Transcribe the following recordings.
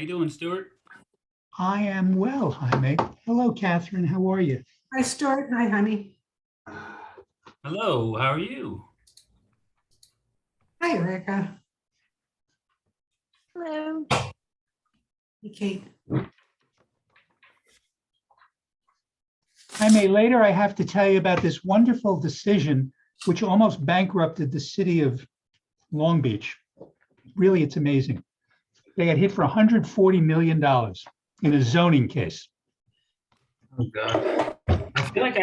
you doing, Stuart? I am well, Jaime. Hello, Catherine. How are you? Hi, Stuart. Hi, honey. Hello, how are you? Hi, Erica. Hello. Hey, Kate. Jaime, later I have to tell you about this wonderful decision which almost bankrupted the city of Long Beach. Really, it's amazing. They got hit for $140 million in a zoning case. Oh, God. I feel like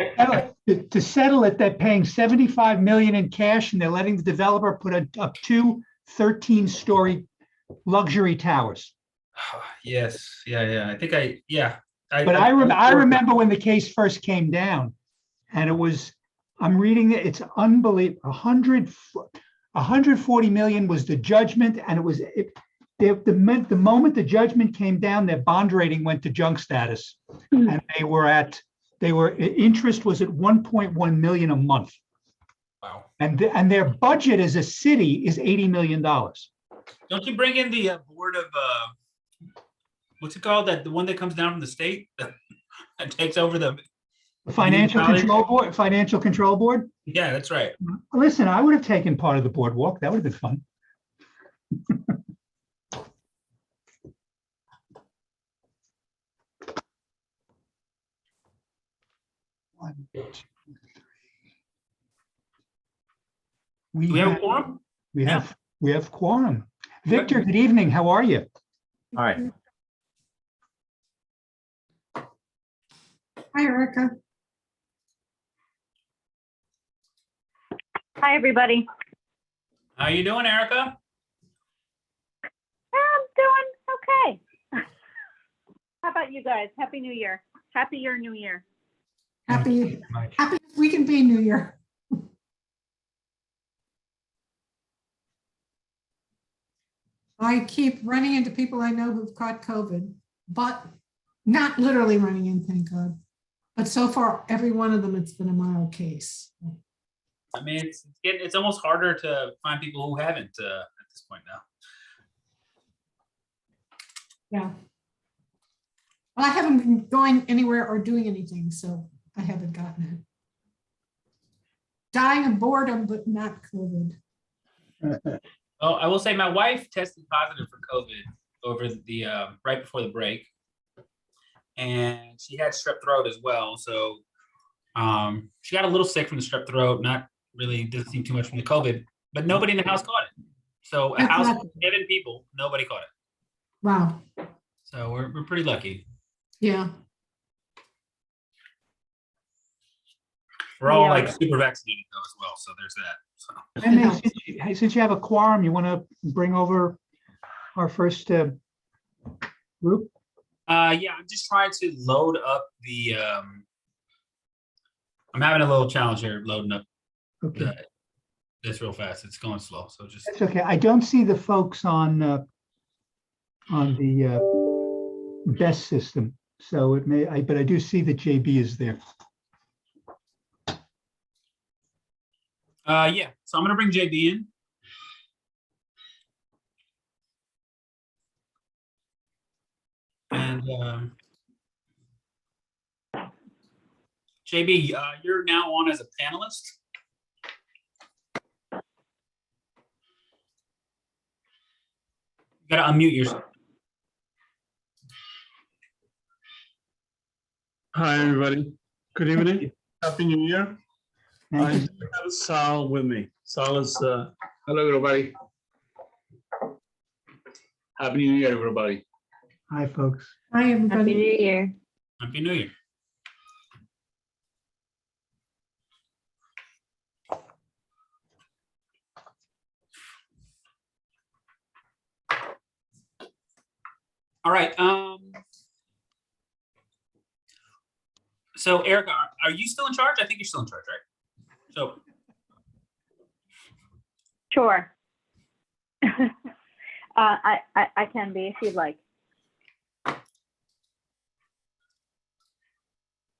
To settle it, they're paying $75 million in cash and they're letting the developer put up two 13-story luxury towers. yes, yeah. But I remember when the case first came down, and it was, I'm reading it, it's unbelievable. 140 million was the judgment, and it was the moment the judgment came down, their bond rating went to junk status, and interest was at 1.1 million a month. Wow. And their budget as a city is $80 million. Don't you bring in the board of what's it called? The one that comes down from the state that takes over the Financial Control Board. Yeah, that's right. Listen, I would have taken part of the boardwalk. That would have been fun. One, two, three. Do we have a quorum? We have quorum. Victor, good evening. How are you? All right. Hi, Erica. Hi, everybody. How you doing, Erica? I'm doing okay. How about you guys? Happy New Year. Happier New Year. Happy we can be New Year. I keep running into people I know who've caught COVID, but not literally running in, thank God. But so far, every one of them, it's been a mild case. I mean, it's almost harder to find people who haven't at this point now. Yeah. Well, I haven't been going anywhere or doing anything, so I haven't gotten it. Dying of boredom, but not COVID. Well, I will say my wife tested positive for COVID over the right before the break, and she had strep throat as well. So she got a little sick from the strep throat. Not really, doesn't seem too much from the COVID, but nobody in the house caught it. So a house of 7 people, nobody caught it. Wow. So we're pretty lucky. Yeah. We're all Yeah. like super vaccinated though as well. So there's that. So. And since you have a quorum, you want to bring over our first group? Yeah, I'm just trying to load up the. I'm having a little challenge here loading up Okay, this real fast. It's going slow, so just. that's okay. I don't see the folks on the best system, so it may. But I do see that JB is there. Yeah, so I'm gonna bring JB in. And JB, you're now on as a panelist. You gotta unmute yourself. Hi, everybody. Good evening. Happy New Year. Thank I you. have Sal with me. Sal is, hello, everybody. Happy New Year, everybody. Hi, folks. Hi, Happy everybody. New Year. Happy New Year. All right. So Erica, are you still in charge? I think you're still in charge, right? So Sure. I can be if you'd like.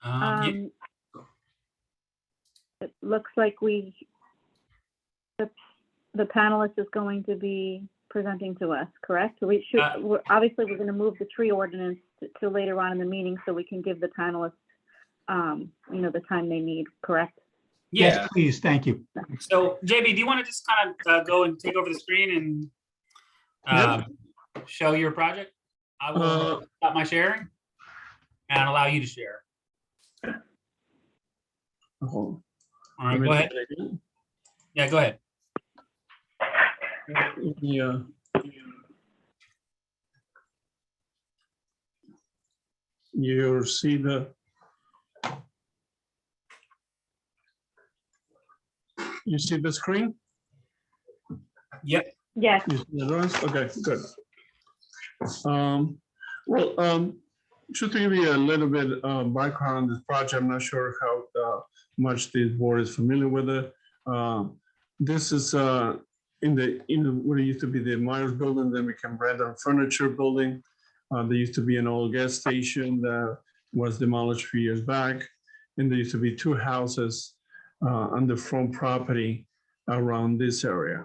yeah. It looks like the panelist is going to be presenting to us, correct? We should, obviously, we're gonna move the tree ordinance to later on in the meeting so we can give the panelists, the time they need, correct? Yeah. Yes, please, thank you. So JB, do you want to just kind of go and take over the screen and show your project? I will stop my sharing and allow you to share. Oh, All right, go ahead. Yeah, go ahead. Yeah. You see the. You see the screen? Yep. Yes. You see the drawings? Okay, good. Just to give you a little bit background on this project, I'm not sure how much this board is familiar with it. This is in what used to be the Myers building, then became Brandon Furniture Building. There used to be an old gas station that was demolished a few years back. And there used to be two houses on the front property around this area.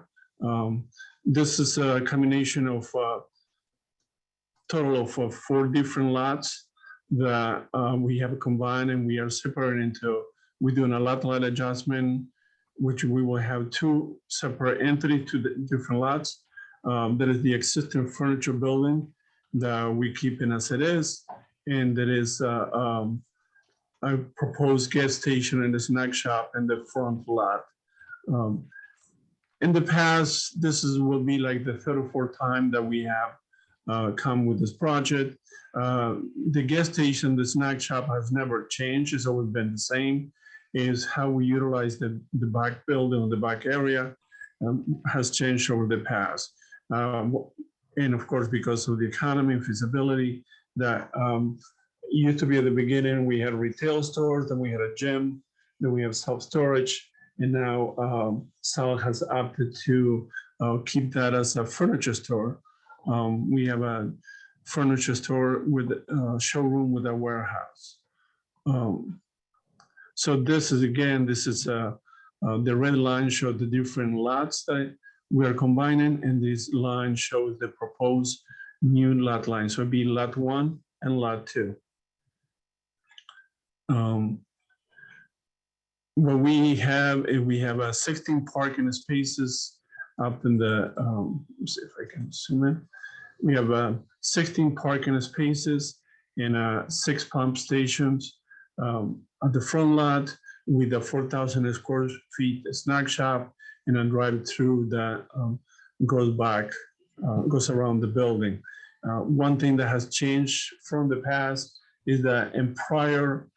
This is a combination of total of 4 different lots that we have combined, and we are separating into, we're doing a lot line adjustment, which we will have 2 separate entities to the different lots. That is the existing furniture building that we keep in as it is. And there is a proposed gas station and a snack shop in the front lot. In the past, will be like the 3rd or 4th time that we have come with this project. The gas station, the snack shop has never changed. It's always been the same. Is how we utilize the back building, the back area has changed over the past. And of course, because of the economy and feasibility that used to be at the beginning, we had retail stores, then we had a gym, then we have self-storage. And now South has opted to keep that as a furniture store. We have a furniture store with a showroom with a warehouse. So this is the red line shows the different lots that we are combining, and this line shows the proposed new lot line. So it'd be lot 1 and lot 2. What we have is we have 16 parking spaces up in the, let's see if I can zoom in. We have 16 parking spaces and 6 pump stations at the front lot with a 4,000 square feet snack shop and a drive-through that goes around the building. One thing that has changed from the past is that in prior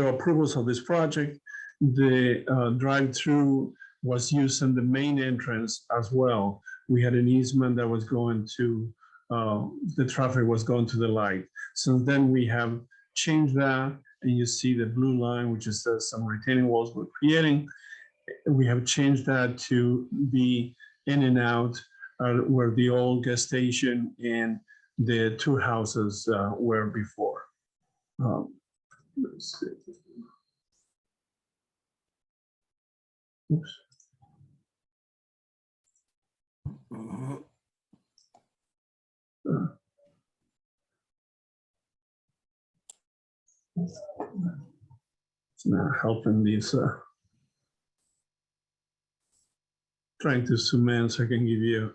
approvals of this project, the drive-through was used in the main entrance as well. We had an easement that was going to, the traffic was going to the light. Since then we have changed that, and you see the blue line, which is some retaining walls we're creating. We have changed that to be in and out where the old gas station and the 2 houses were before. Let's see. Oops. It's not helping these. Trying to zoom in so I can give you.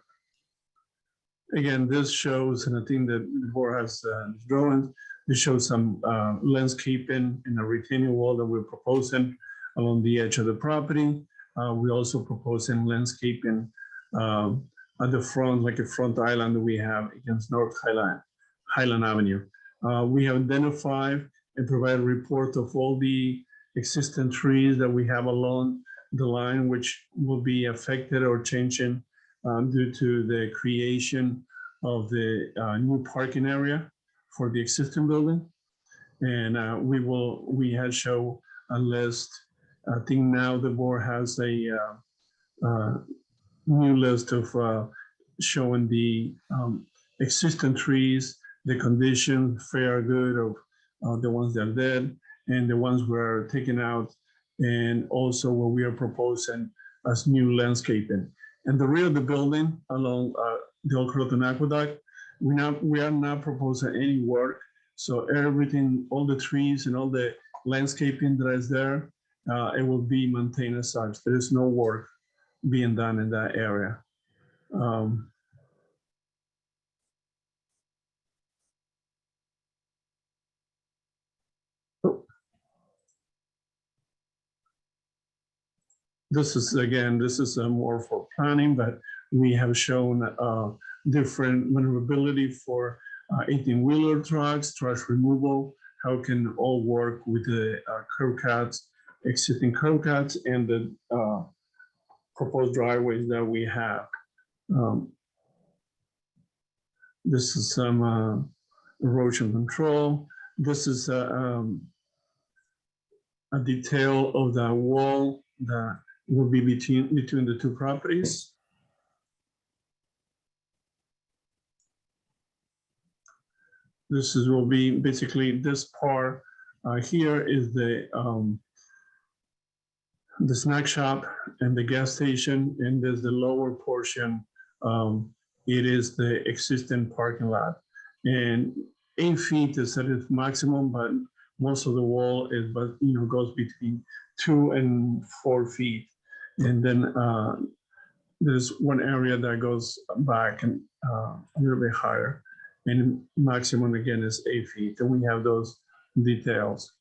Again, this shows, and I think that the board has drawings. This shows some landscaping in a retaining wall that we're proposing along the edge of the property. We also proposing landscaping at the front, like a front island that we have against North Highland Avenue. We have identified and provided a report of all the existing trees that we have along the line, which will be affected or changing due to the creation of the new parking area for the existing building. And we had shown a list. I think now the board has a new list of showing the existing trees, the condition, fair, good of the ones that are dead, and the ones we're taking out. And also what we are proposing as new landscaping. And the rear of the building along the Old Croton Aqueduct, we are not proposing any work. So everything, all the trees and all the landscaping that is there, it will be maintained as such. There is no work being done in that area. This is, again, this is more for planning, but we have shown different maneuverability for 18-wheeler trucks, trash removal, how can all work with the curb cuts, existing curb cuts, and the proposed driveways that we have. This is some erosion control. This is a detail of the wall that will be between the two properties. This is will be basically this part here is the snack shop and the gas station, and there's the lower portion. It is the existing parking lot, and 8 feet is at its maximum, but most of the wall is, but goes between 2 and 4 feet, and then there's one area that goes back and a little bit higher, and maximum again is 8 feet, and we have those details.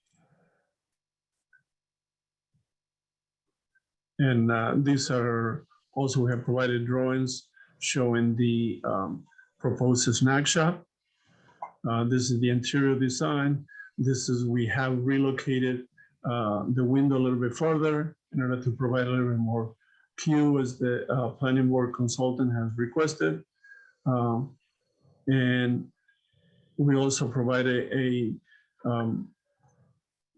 And these are also, we have provided drawings showing the proposed snack shop. This is the interior design. This is, we have relocated the window a little bit further in order to provide a little bit more view as the planning board consultant has requested. And we also provided a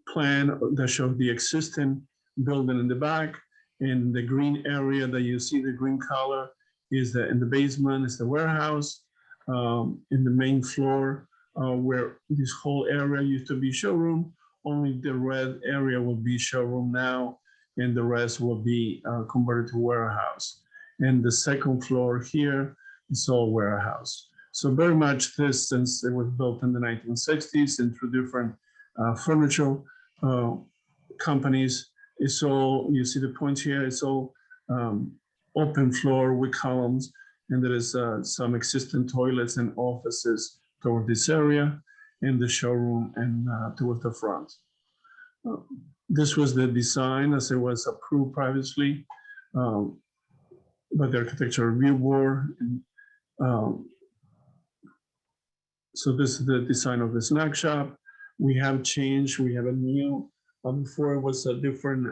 plan that shows the existing building in the back. In the green area that you see, the green color is in the basement is the warehouse. In the main floor, where this whole area used to be showroom, only the red area will be showroom now, and the rest will be converted to warehouse. And the second floor here is all warehouse. So very much this, since it was built in the 1960s and through different furniture companies, it's all, you see the points here, it's all open floor with columns, and there is some existing toilets and offices toward this area, in the showroom and towards the front. This was the design as it was approved previously by the Architecture Review Board. And, so this is the design of the snack shop. We have changed, we have a new, before it was a different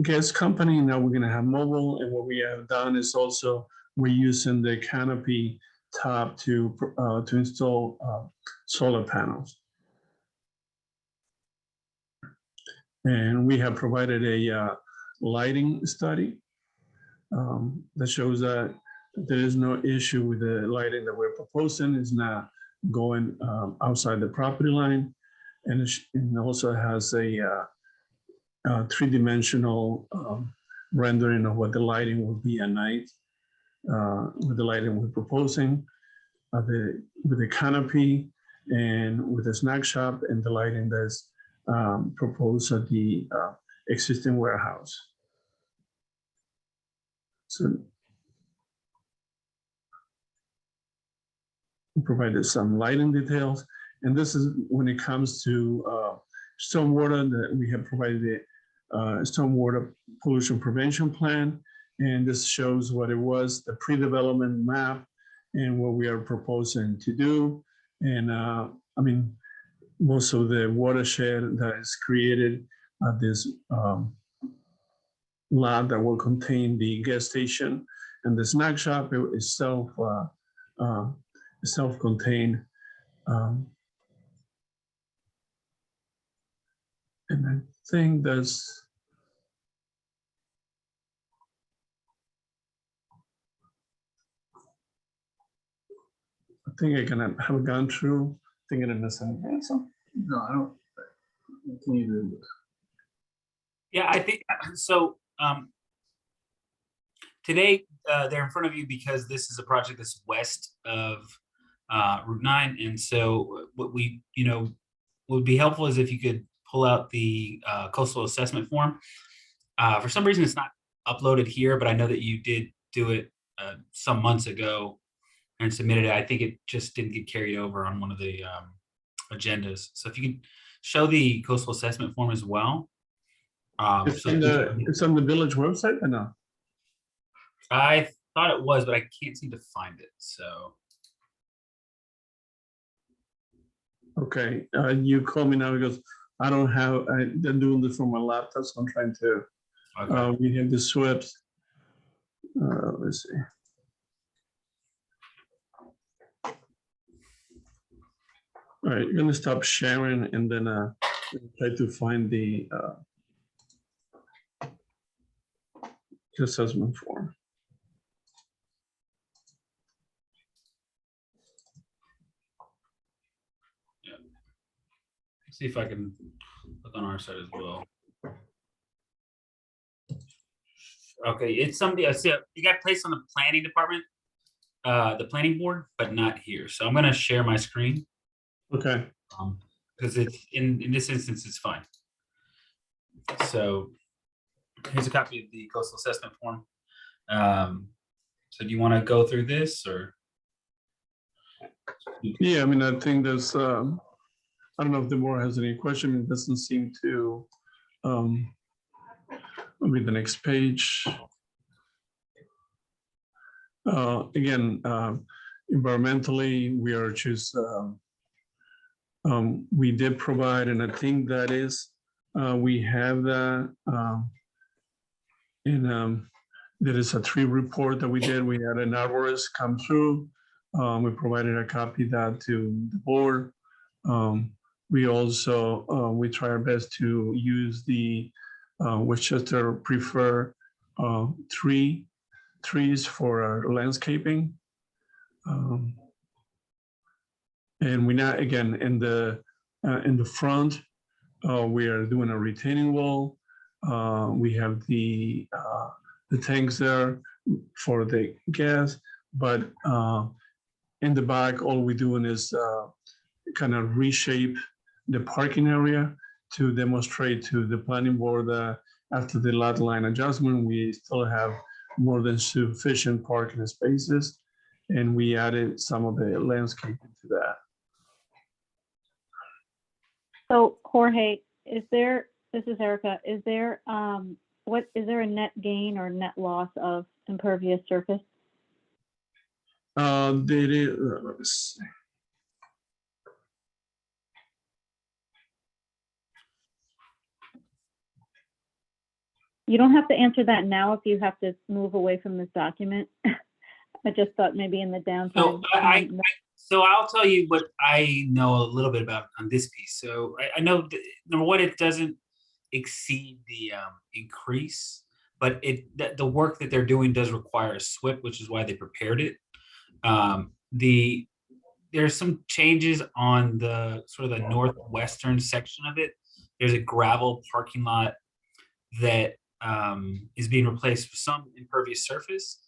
gas company, now we're gonna have mobile, and what we have done is also we're using the canopy top to install solar panels. And we have provided a lighting study that shows that there is no issue with the lighting that we're proposing. It's not going outside the property line, and it also has a three-dimensional rendering of what the lighting will be at night with the lighting we're proposing, with the canopy and with the snack shop and the lighting that's proposed at the existing warehouse. So we provided some lighting details, and this is when it comes to stormwater, that we have provided the stormwater pollution prevention plan, and this shows what it was, the pre-development map, and what we are proposing to do. And I mean, most of the watershed that is created at this lot that will contain the gas station and the snack shop is self-contained. And I think that's, I think I can have gone through, thinking in a second. No, I don't. Continue to. Yeah, I think so. Today, they're in front of you because this is a project that's west of Route 9. And so what we, would be helpful is if you could pull out the coastal assessment form. For some reason, it's not uploaded here, but I know that you did do it some months ago and submitted it. I think it just didn't get carried over on one of the agendas. So if you could show the coastal assessment form as well. It's So it's on the village website or no? I thought it was, but I can't seem to find it. So Okay, you call me now because I don't have, I'm doing this from my laptop, so I'm trying to, okay. we have the SWIFT. Let's see. All right, you're gonna stop sharing and then try to find the assessment form. See if I can look on our side as well. Okay, it's somebody I see. You got placed on the planning department, the planning board, but not here. So I'm gonna share my screen Okay, because it's in this instance it's fine. So here's a copy of the coastal assessment form. So do you want to go through this or? yeah, I mean, I think there's, I don't know if the board has any question. It doesn't seem to, maybe the next page. Again, environmentally, we are just, we did provide, and I think that is, we have that, there is a tree report that we did. We had an arborist come through. We provided a copy of that to the board. We also, we try our best to use the Westchester preferred trees for our landscaping. And we now, again, in the front, we are doing a retaining wall. We have the tanks there for the gas, but in the back, all we're doing is kind of reshape the parking area to demonstrate to the planning board that after the lot line adjustment, we still have more than sufficient parking spaces. And we added some of the landscaping to that. So Jorge, this is Erica, is there is there a net gain or net loss of impervious surface? Let's see. You don't have to answer that now if you have to move away from this document. I just thought maybe in the downtime. So I'll tell you what I know a little bit about on this piece. So I know that, number one, it doesn't exceed the increase, but the work that they're doing does require a SWIP, which is why they prepared it. There's some changes on the sort of the northwestern section of it. There's a gravel parking lot that is being replaced with some impervious surface.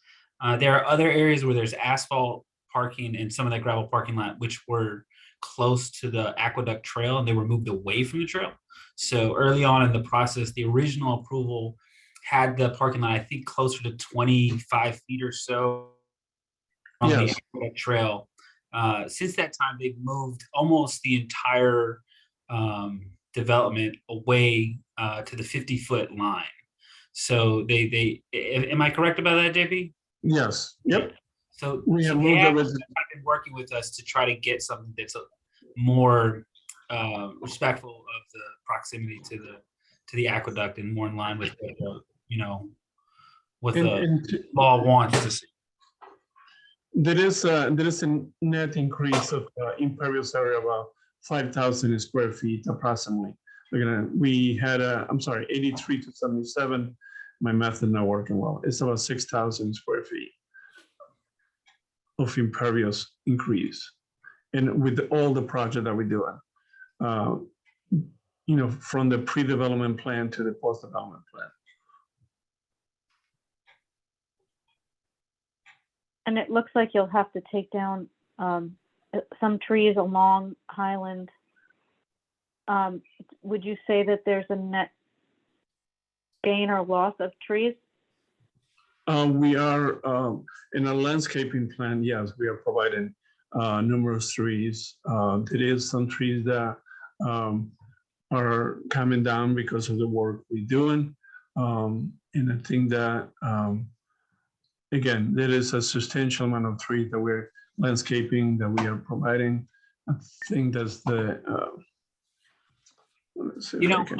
There are other areas where there's asphalt parking and some of that gravel parking lot, which were close to the aqueduct trail, and they were moved away from the trail. So early on in the process, the original approval had the parking lot, I think, closer to 25 feet or so from the aqueduct trail. Since that time, they've moved almost the entire development away to the 50-foot line. So am I correct about that, JP? Yes. Yep. So we have they have been working with us to try to get something that's more respectful of the proximity to the aqueduct and more in line with what the law wants to see. There is a net increase of impervious area of about 5,000 square feet approximately. We had 83 to 77. My math is not working well. It's about 6,000 square feet of impervious increase. And with all the project that we're doing, from the pre-development plan to the post-development plan. And it looks like you'll have to take down some trees along Highland. Would you say that there's a net gain or loss of trees? We are in a landscaping plan. Yes, we are providing numerous trees. There is some trees that are coming down because of the work we're doing. And I think that, again, there is a substantial amount of trees that we're landscaping that we are providing. I think that's the, let's see if You know, I can-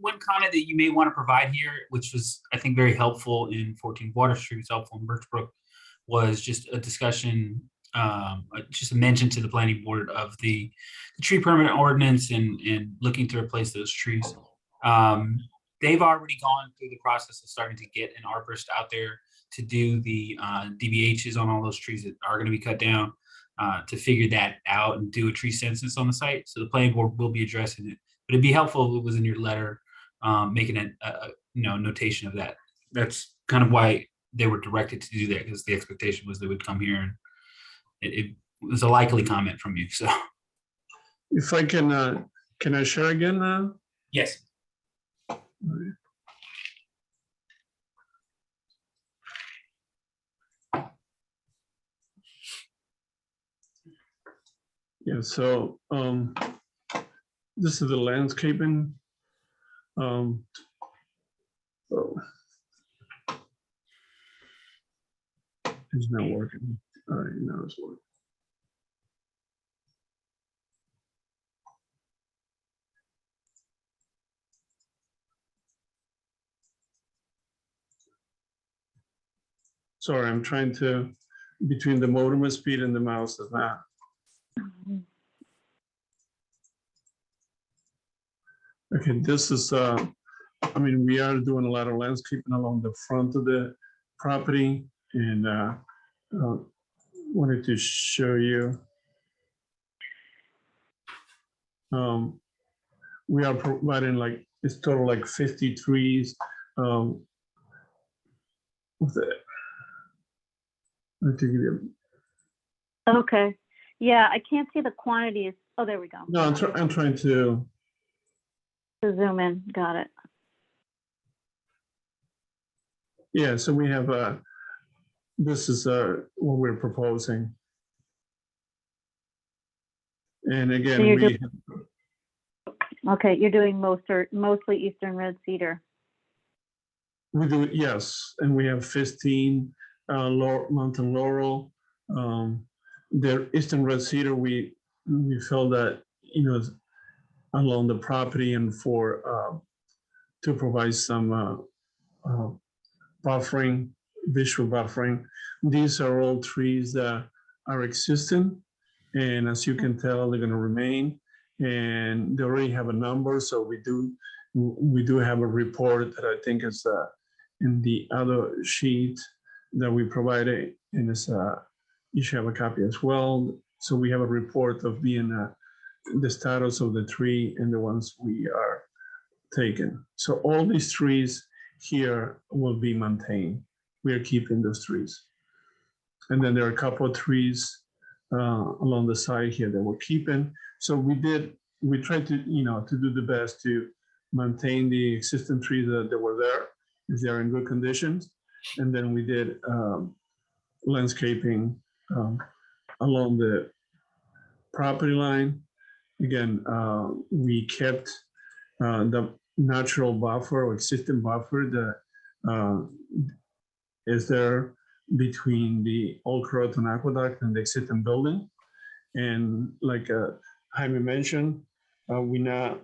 one comment that you may want to provide here, which was, I think, very helpful in 14 Water Street, was helpful in Birchbrook, was just a discussion, just a mention to the planning board of the tree permit ordinance and looking to replace those trees. They've already gone through the process of starting to get an arborist out there to do the DBHs on all those trees that are going to be cut down, to figure that out and do a tree census on the site. So the planning board will be addressing it. But it'd be helpful if it was in your letter, making a notation of that. That's kind of why they were directed to do that, because the expectation was they would come here, and it was a likely comment from you. So If I can I share again now? yes. Yeah, so this is the landscaping. So it's not working. All right, now it's working. Sorry, I'm trying to, between the modem speed and the mouse is not. Okay, this is, I mean, we are doing a lot of landscaping along the front of the property, and wanted to show you. We are providing like, it's total like 50 trees. With it. To give you, Okay. Yeah, I can't see the quantities. Oh, there we go. no, I'm trying to. To zoom in. Got it. Yeah, so we have this is what we're proposing. And again, So you're we Okay, you're doing mostly Eastern Red Cedar. do, yes, and we have 15 mountain laurel. The Eastern Red Cedar, we felt that, along the property and for to provide some buffering, visual buffering. These are all trees that are existing, and as you can tell, they're going to remain, and they already have a number. So we do have a report that I think is in the other sheet that we provided, and it's you should have a copy as well. So we have a report of being the status of the tree and the ones we are taking. So all these trees here will be maintained. We are keeping those trees. And then there are a couple of trees along the side here that we're keeping. So we tried to, to do the best to maintain the existing trees that were there, if they are in good conditions. And then we did landscaping along the property line. Again, we kept the natural buffer or existing buffer that is there between the Old Croton Aqueduct and the existing building. And like Jaime mentioned, we now,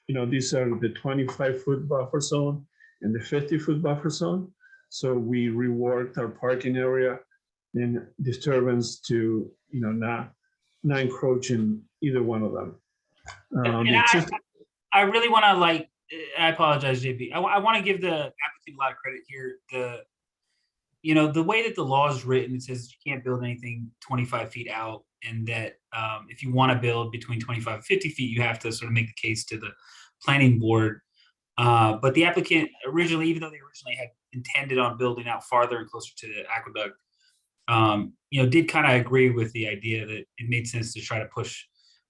these are the 25-foot buffer zone and the 50-foot buffer zone. So we reworked our parking area and disturbance to, not encroaching either one of them. I really want to I apologize, JP. I want to give the applicant a lot of credit here. you know, the way that the law is written, it says you can't build anything 25 feet out, and that if you want to build between 25 and 50 feet, you have to sort of make the case to the planning board. But the applicant originally, even though they originally had intended on building out farther and closer to the aqueduct, you know, did kind of agree with the idea that it made sense to try to push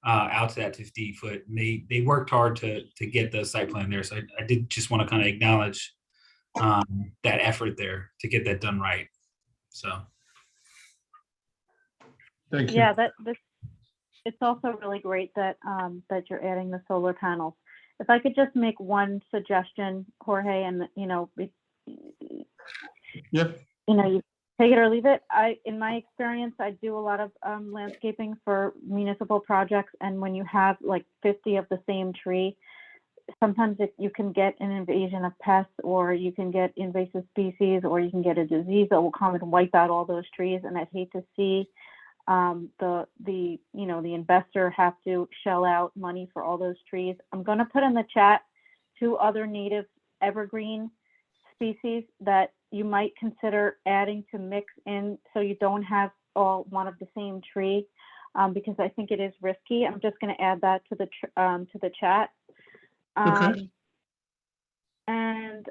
out to that 50 foot. And they worked hard to get the site plan there. So I did just want to kind of acknowledge that effort there to get that done right. So. Thank you. Yeah, it's also really great that that you're adding the solar panels. If I could just make one suggestion, Jorge, and you know, Yep. you know, you take it or leave it. In my experience, I do a lot of landscaping for municipal projects, and when you have like 50 of the same tree, sometimes you can get an invasion of pests, or you can get invasive species, or you can get a disease that will come and wipe out all those trees. And I'd hate to see the investor have to shell out money for all those trees. I'm going to put in the chat 2 other native evergreen species that you might consider adding to mix in, so you don't have all one of the same tree, because I think it is risky. I'm just going to add that to the chat. Okay. And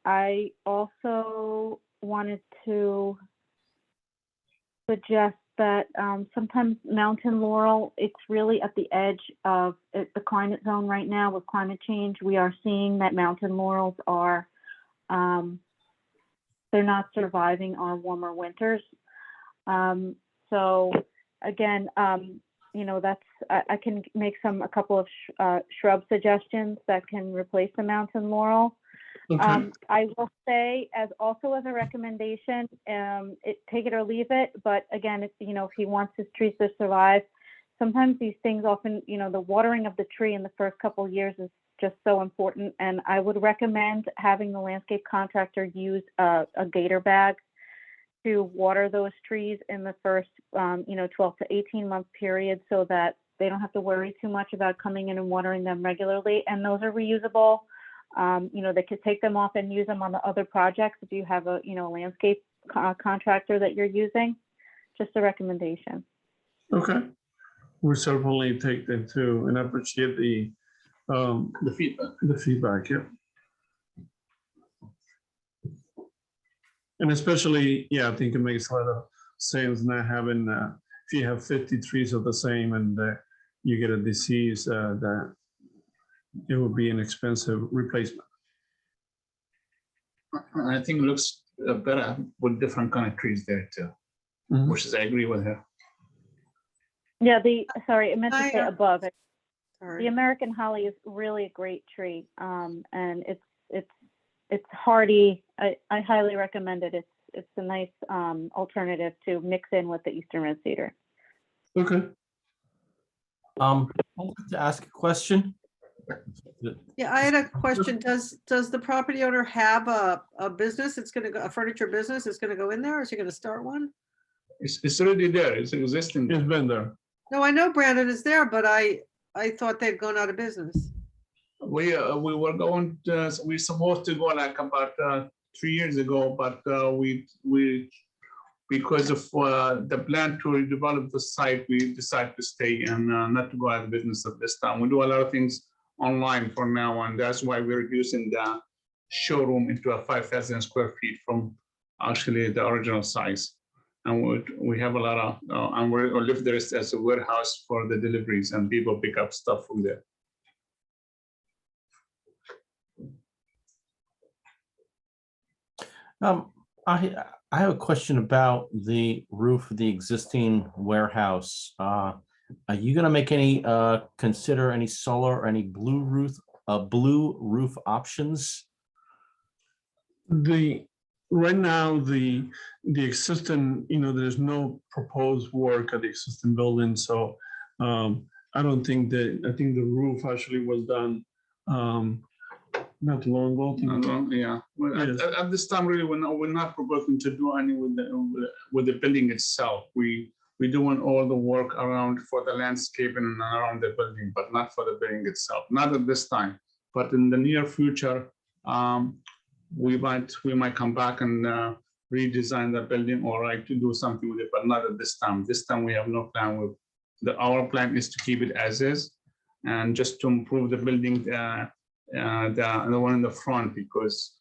I also wanted to suggest that sometimes mountain laurel, it's really at the edge of the climate zone right now with climate change. We are seeing that mountain laurels are, they're not surviving our warmer winters. So again, you know, I can make a couple of shrub suggestions that can replace the mountain laurel. Okay. I will say, as a recommendation, take it or leave it. But again, if he wants his trees to survive, sometimes these things often, the watering of the tree in the first couple of years is just so important. And I would recommend having the landscape contractor use a gator bag to water those trees in the first, 12 to 18 month period, so that they don't have to worry too much about coming in and watering them regularly. And those are reusable. They could take them off and use them on the other projects if you have a, landscape contractor that you're using. Just a recommendation. Okay. We certainly take them too, and I appreciate the feedback. The feedback, yeah. And especially, I think it makes a lot of sense not having, if you have 50 trees of the same and you get a disease, that it would be an expensive replacement. I think it looks better with different kind of trees there too, which is, I agree with her. Yeah, I meant to say above it. Sorry. The American holly is really a great tree, and it's hardy. I highly recommend it. It's a nice alternative to mix in with the Eastern red cedar. Okay. I'd like to ask a question. Yeah, I had a question. Does the property owner have a business? It's going to go, a furniture business. It's going to go in there. Or is he going to start one? It's already there. It's existing. It's been there. No, I know Brandon is there, but I thought they'd gone out of business. We were going to, we supposed to go like about 3 years ago, but we because of the plan to redevelop the site, we decided to stay and not to go out of business at this time. We do a lot of things online for now, and that's why we're reducing the showroom into a 5,000 square feet from actually the original size. And we have a lot of, and we live there as a warehouse for the deliveries, and people pick up stuff from there. I have a question about the roof of the existing warehouse. Are you going to make any consider any solar or any blue roof options? Right now the existing, there's no proposed work at the existing building, so I don't think that. I think the roof actually was done not too long ago. Yeah. Well, Yes. at this time, really, we're not proposing to do any with the building itself. We're doing all the work around for the landscaping and around the building, but not for the building itself. Not at this time, but in the near future, we might come back and redesign the building or like to do something with it, but not at this time. This time we have no plan. Our plan is to keep it as is and just to improve the building, the one in the front, because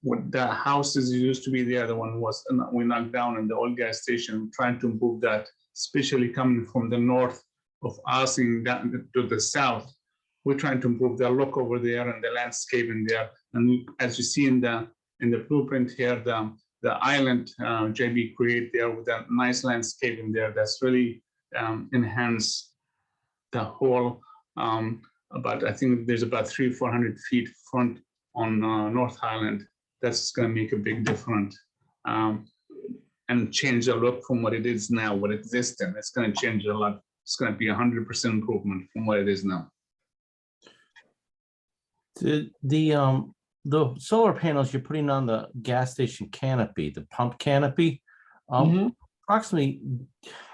what the houses used to be there, the one was we knocked down in the old gas station, trying to improve that, especially coming from the north of us and down to the south. We're trying to improve the look over there and the landscape in there. And as you see in the blueprint here, the island JB created there with a nice landscape in there that's really enhanced the whole. But I think there's about 300-400 feet front on North Highland. That's going to make a big difference and change the look from what it is now, what it exists in. It's going to change a lot. It's going to be 100% improvement from what it is now. The solar panels you're putting on the gas station canopy, the pump canopy, approximately,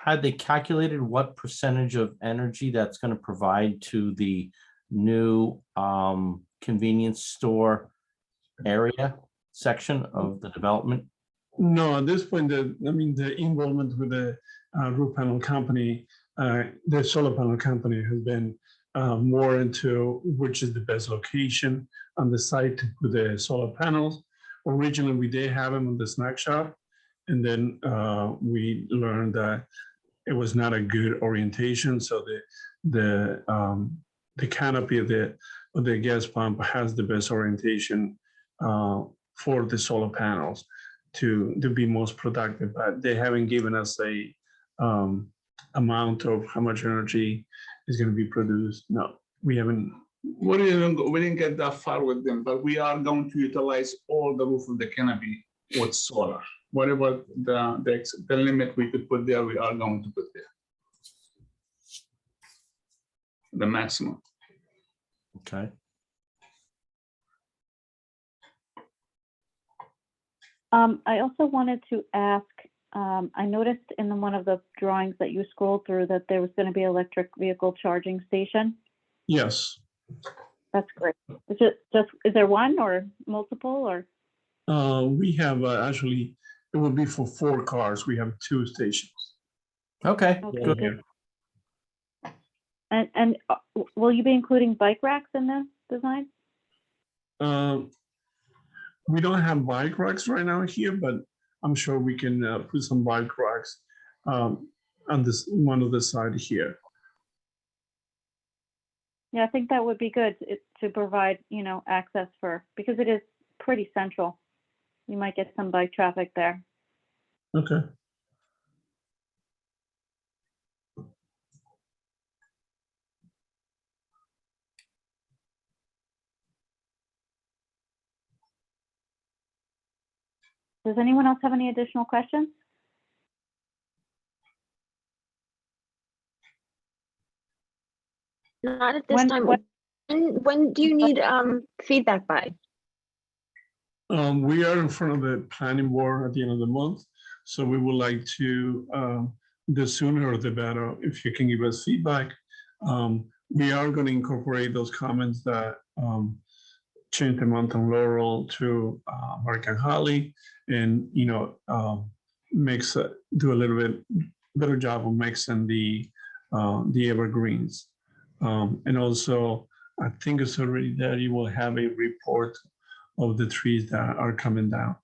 had they calculated what percentage of energy that's going to provide to the new convenience store area section of the development? No, at this point, the involvement with the roof panel company, the solar panel company has been more into which is the best location on the site to put the solar panels. Originally, we did have them on the snack shop, and then we learned that it was not a good orientation. So the canopy of the gas pump has the best orientation for the solar panels to be most productive. But they haven't given us a amount of how much energy is going to be produced. No, we haven't. We didn't get that far with them, but we are going to utilize all the roof of the canopy with solar. Whatever the limit we could put there, we are going to put there. The maximum. Okay. I also wanted to ask, I noticed in one of the drawings that you scrolled through that there was going to be electric vehicle charging station. Yes. That's great. Is there one or multiple or? We have actually, it will be for 4 cars. We have 2 stations. Okay. Okay, Good. good. And will you be including bike racks in this design? We don't have bike racks right now here, but I'm sure we can put some bike racks on this one of the side here. Yeah, I think that would be good to provide, access because it is pretty central. You might get some bike traffic there. Okay. Does anyone else have any additional questions? Not at this time. When do you need feedback by? We are in front of the planning board at the end of the month, so we would like to, the sooner the better, if you can give us feedback. We are going to incorporate those comments that change the Mountain Laurel to American Holly, and do a little bit better job of mixing the evergreens. And also, I think it's already there. You will have a report of the trees that are coming down.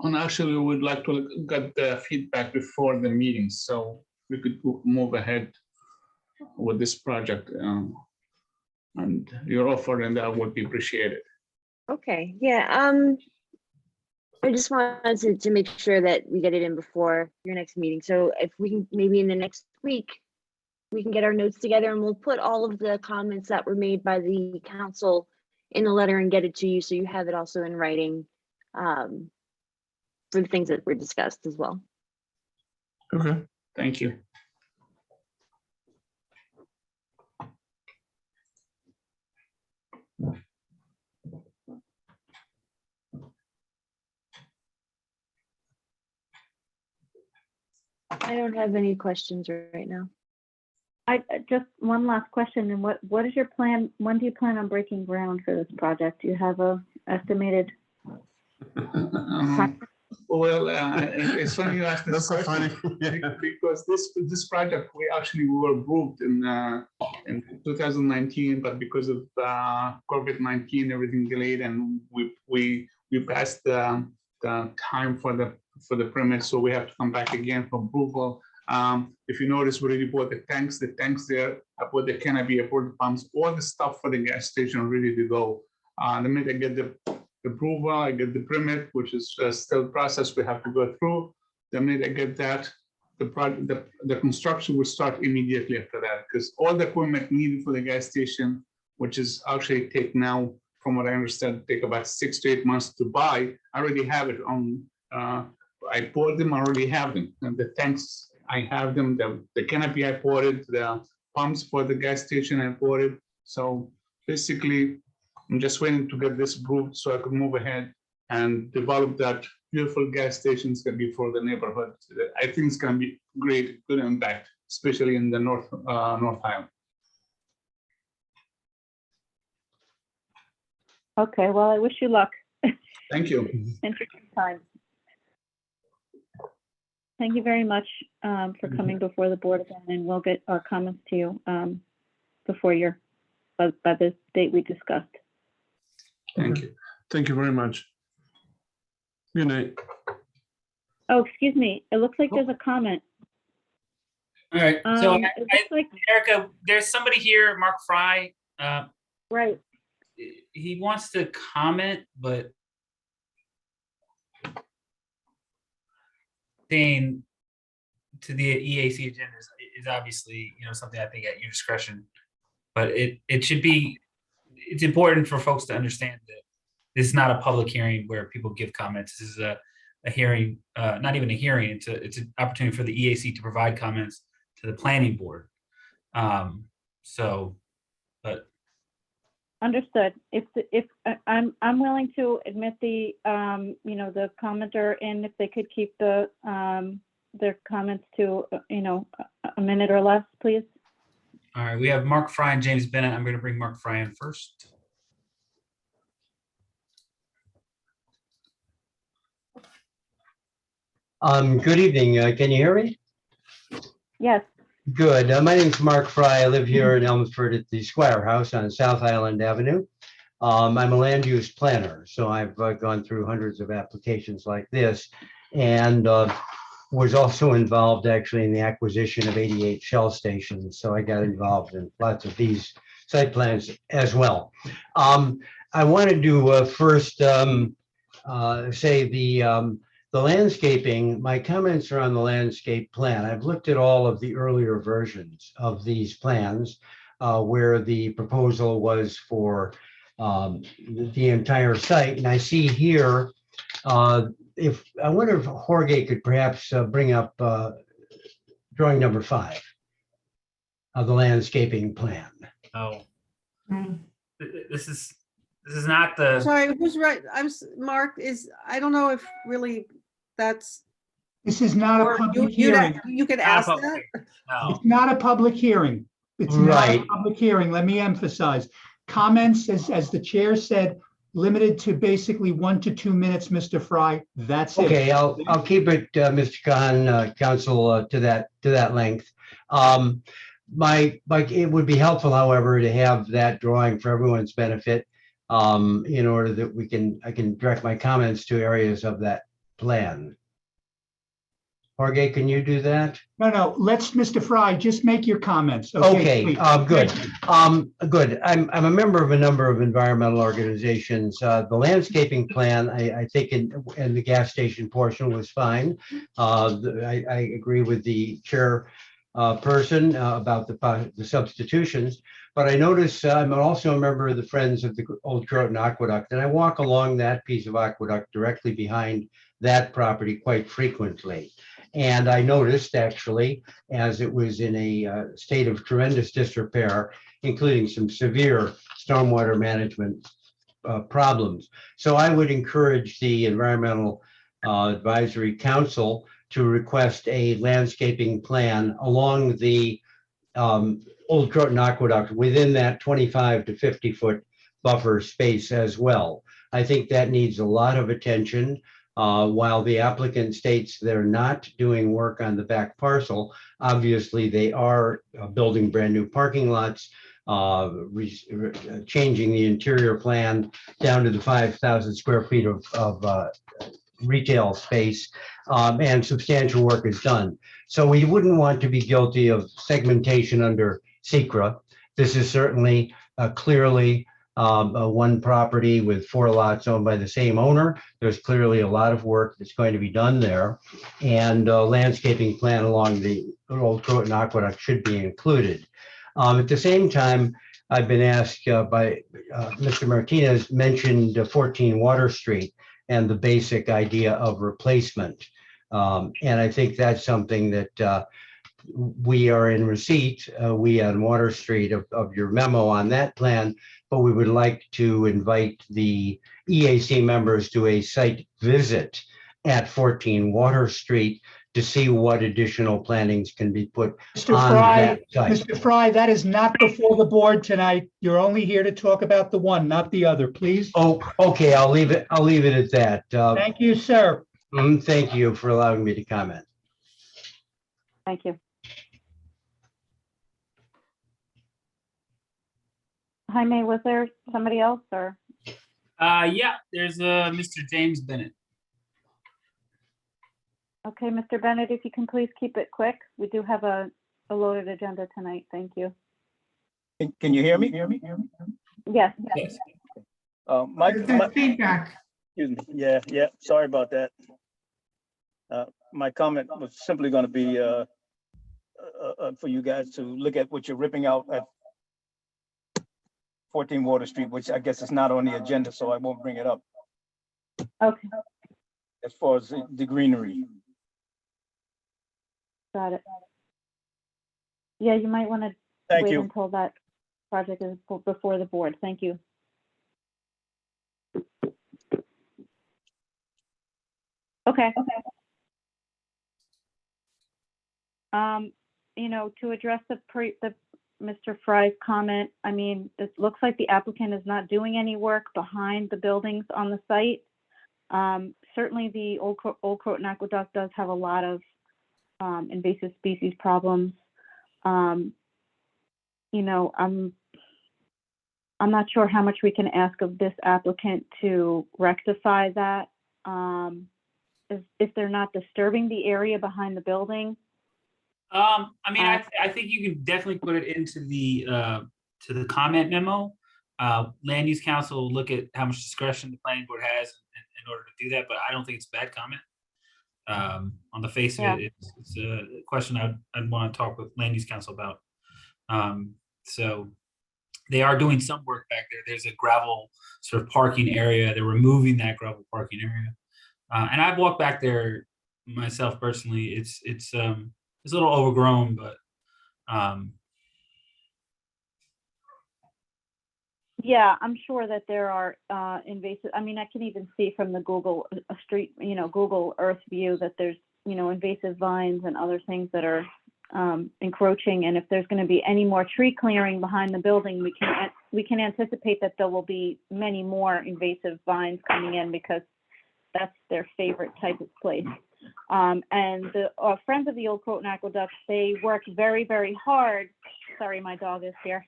And actually, we would like to get the feedback before the meeting, so we could move ahead with this project. And your offer, and that would be appreciated. Okay, yeah. I just wanted to make sure that we get it in before your next meeting. So if we can, maybe in the next week, we can get our notes together and we'll put all of the comments that were made by the council in a letter and get it to you, so you have it also in writing for the things that were discussed as well. Okay. Thank you. I don't have any questions right now. Just one last question, and what is your plan? When do you plan on breaking ground for this project? Do you have a estimated? Well, it's funny you asked this That's so question. funny. Yeah. Because this project, we were approved in 2019, but because of COVID-19, everything delayed, and we passed the time for the permit, so we have to come back again for approval. If you notice, we already bought the tanks there. I bought the canopy, I bought the pumps, all the stuff for the gas station ready to go. The minute I get the approval, I get the permit, which is still a process we have to go through. The minute I get that, the construction will start immediately after that, because all the equipment needed for the gas station, which is actually take now, from what I understand, take about 6 to 8 months to buy. I already have it on. I bought them. I already have them, and the tanks I have them. The canopy I bought it. The pumps for the gas station I bought it. So basically, I'm just waiting to get this approved so I could move ahead and develop that beautiful gas station. It's going to be for the neighborhood. I think it's going to be great, good impact, especially in the North Highland. Okay, well, I wish you luck. Thank you. And for your time. Thank you very much for coming before the board again, and we'll get our comments to you before by the date we discussed. Thank you. Thank you very much. Good night. Oh, excuse me. It looks like there's a comment. All right, so It looks like, Erica, there's somebody here, Mark Fry. right. He wants to comment, but saying to the EAC agenda is obviously, something I think at your discretion. But it should be, it's important for folks to understand that this is not a public hearing where people give comments. This is a hearing, not even a hearing. It's an opportunity for the EAC to provide comments to the planning board. But Understood. If I'm willing to admit the the commenter in, if they could keep their comments to a minute or less, please. all right, we have Mark Fry and James Bennett. I'm going to bring Mark Fry in first. Good evening. Can you hear me? Yes. Good. My name is Mark Fry. I live here in Elmsford at the Squire House on South Highland Avenue. I'm a land use planner, so I've gone through hundreds of applications like this, and was also involved actually in the acquisition of 88 Shell stations. So I got involved in lots of these site plans as well. I wanted to first say the landscaping, my comments are on the landscape plan. I've looked at all of the earlier versions of these plans where the proposal was for the entire site. And I see here, I wonder if Jorge could perhaps bring up drawing number 5 of the landscaping plan. Oh, this is not the. Sorry, who's right? Mark, I don't know if really that's. This is not a or public hearing. You could Not a ask public that. hearing, no. It's not a public hearing. It's not a Right. public hearing. Let me emphasize. Comments, as the chair said, limited to basically 1 to 2 minutes, Mr. Fry. That's it. Okay, I'll keep it, Mr. Khan, counsel, to that length. It would be helpful, however, to have that drawing for everyone's benefit, in order that I can direct my comments to areas of that plan. Jorge, can you do that? No, let's, Mr. Fry, just make your comments. Okay, please. good. Thank you. Good. I'm a member of a number of environmental organizations. The landscaping plan, I think, and the gas station portion was fine. I agree with the chair person about the substitutions, but I notice I'm also a member of the Friends of the Old Croton Aqueduct, and I walk along that piece of aqueduct directly behind that property quite frequently. And I noticed, actually, as it was in a state of tremendous disrepair, including some severe stormwater management problems. So I would encourage the Environmental Advisory Council to request a landscaping plan along the Old Croton Aqueduct within that 25 to 50-foot buffer space as well. I think that needs a lot of attention. While the applicant states they're not doing work on the back parcel, obviously they are building brand new parking lots, changing the interior plan down to the 5,000 square feet of retail space, and substantial work is done. So we wouldn't want to be guilty of segmentation under SECRA. This is certainly clearly one property with 4 lots owned by the same owner. There's clearly a lot of work that's going to be done there, and a landscaping plan along the Old Croton Aqueduct should be included. At the same time, I've been asked by Mr. Martinez mentioned 14 Water Street and the basic idea of replacement. And I think that's something that we are in receipt, we on Water Street, of your memo on that plan, but we would like to invite the EAC members to a site visit at 14 Water Street to see what additional plantings can be put Mr. on Fry, that site. Mr. Fry, that is not before the board tonight. You're only here to talk about the one, not the other, please. Oh, okay, I'll leave it at that. Thank you, sir. Thank you for allowing me to comment. Thank you. Jaime, was there somebody else or? Yeah, there's Mr. James Bennett. Okay, Mr. Bennett, if you can please keep it quick. We do have a loaded agenda tonight. Thank you. Can you hear me? Yes. Yes. There's feedback. Excuse me. Yeah. Sorry about that. My comment was simply going to be for you guys to look at what you're ripping out at 14 Water Street, which I guess is not on the agenda, so I won't bring it up. Okay, As far as the greenery. got it. Yeah, you might want to Thank wait you. until that project is before the board. Thank you. Okay. To address the Mr. Fry's comment, I mean, it looks like the applicant is not doing any work behind the buildings on the site. Certainly the Old Croton Aqueduct does have a lot of invasive species problems. I'm not sure how much we can ask of this applicant to rectify that. If they're not disturbing the area behind the building. I mean, I think you can definitely put it into the to the comment memo. Land Use Council will look at how much discretion the planning board has in order to do that, but I don't think it's a bad comment. On the face of it, it's a question I'd want to talk with Land Use Council about. So they are doing some work back there. There's a gravel sort of parking area. They're removing that gravel parking area. And I've walked back there myself personally. It's a little overgrown, but yeah, I'm sure that there are invasive. I mean, I can even see from the Google Google Earth view that there's invasive vines and other things that are encroaching. And if there's going to be any more tree clearing behind the building, we can anticipate that there will be many more invasive vines coming in because that's their favorite type of place. And the Friends of the Old Croton Aqueduct, they work very, very hard. Sorry, my dog is here.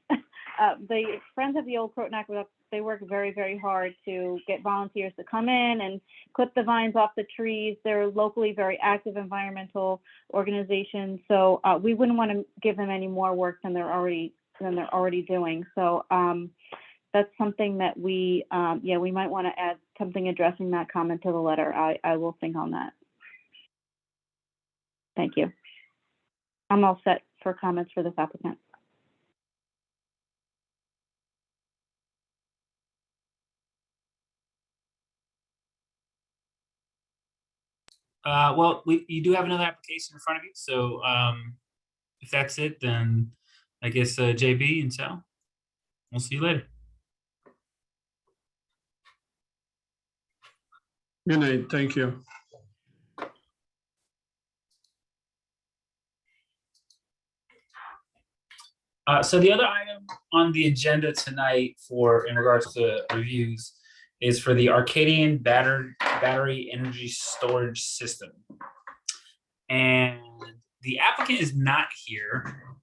The Friends of the Old Croton Aqueduct, they work very, very hard to get volunteers to come in and clip the vines off the trees. They're locally very active environmental organizations. So we wouldn't want to give them any more work than they're already doing. So that's something that we might want to add something addressing that comment to the letter. I will think on that. Thank you. I'm all set for comments for this applicant. well, you do have another application in front of you. So if that's it, then I guess JB and Sal, we'll see you later. Good night. Thank you. So the other item on the agenda tonight for, in regards to reviews, is for the Arcadian Battery Energy Storage System. And the applicant is not here.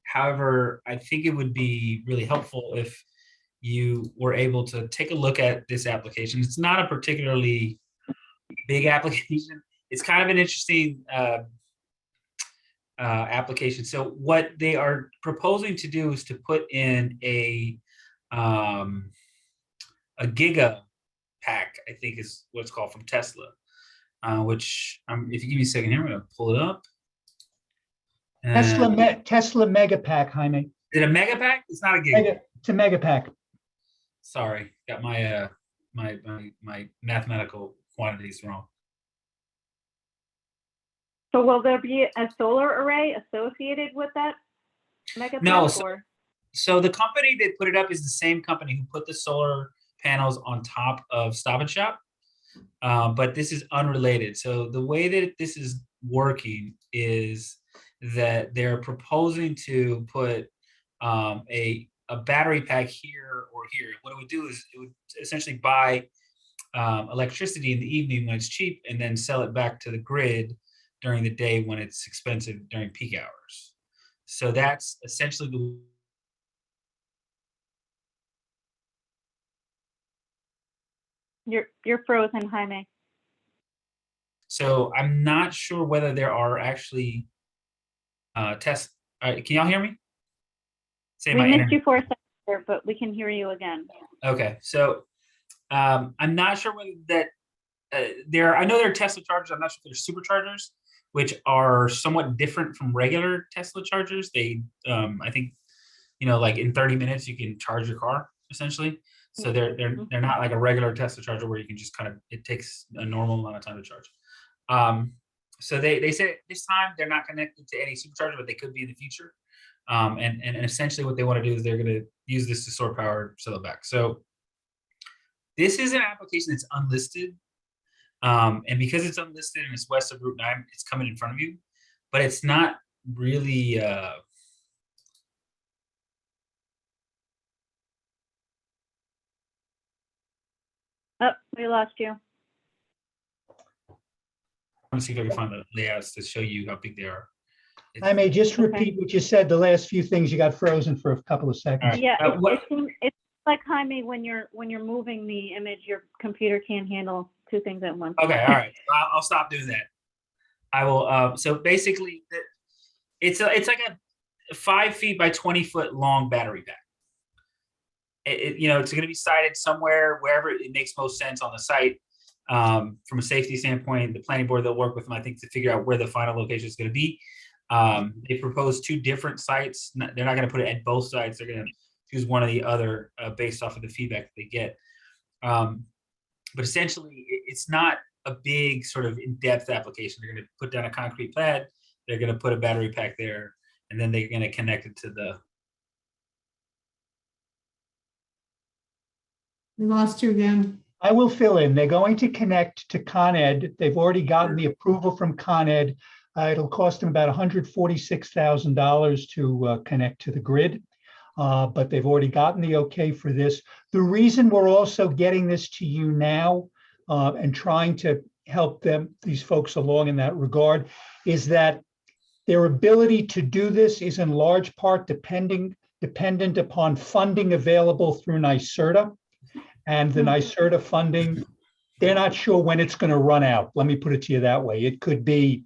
However, I think it would be really helpful if you were able to take a look at this application. It's not a particularly big application. It's kind of an interesting application. So what they are proposing to do is to put in a giga pack, I think is what it's called, from Tesla, which if you give me a second here, I'm going to pull it up. Tesla Mega Pack, Jaime. Is it a mega pack? It's not a giga. It's a Mega Pack. Sorry, got my my mathematical quantities wrong. So will there be a solar array associated with that mega No, pack, or? So the company that put it up is the same company who put the solar panels on top of Stop and Shop, but this is unrelated. So the way that this is working is that they're proposing to put a battery pack here or here. What it would do is it would essentially buy electricity in the evening when it's cheap, and then sell it back to the grid during the day when it's expensive during peak hours. So that's essentially the You're frozen, Jaime. So I'm not sure whether there are actually tests. Can y'all hear me? Say We my missed internet. you for a second there, but we can hear you again. Okay, so I'm not sure whether that I know there are Tesla chargers. I'm not sure if they're superchargers, which are somewhat different from regular Tesla chargers. They, I think, like in 30 minutes you can charge your car essentially. So they're not like a regular Tesla charger where you can just it takes a normal amount of time to charge. So they said this time they're not connected to any supercharger, but they could be in the future. And essentially what they want to do is they're going to use this to store power, sell it back. So this is an application that's unlisted. And because it's unlisted and it's west of Route 9, it's coming in front of you, but it's not really, Oh, we lost you. let me see if I can find the layouts to show you how big they are. I may just repeat what you said, the last few things. You got frozen for a couple of seconds. Yeah, what- it's like, Jaime, when you're moving the image, your computer can't handle two things at once. Okay, all right. I'll stop doing that. I will. So basically, it's like a 5 feet by 20 foot long battery pack. It's going to be sited somewhere, wherever it makes most sense on the site. From a safety standpoint, the planning board, they'll work with them, I think, to figure out where the final location is going to be. They propose 2 different sites. They're not going to put it at both sites. They're going to choose one or the other based off of the feedback that they get. But essentially, it's not a big sort of in-depth application. They're going to put down a concrete pad. They're going to put a battery pack there, and then they're going to connect it to the. We lost you again. I will fill in. They're going to connect to Con Ed. They've already gotten the approval from Con Ed. It'll cost them about $146,000 to connect to the grid. But they've already gotten the okay for this. The reason we're also getting this to you now and trying to help these folks along in that regard, is that their ability to do this is in large part dependent upon funding available through NYSERDA. And the NYSERDA funding, they're not sure when it's going to run out. Let me put it to you that way. It could be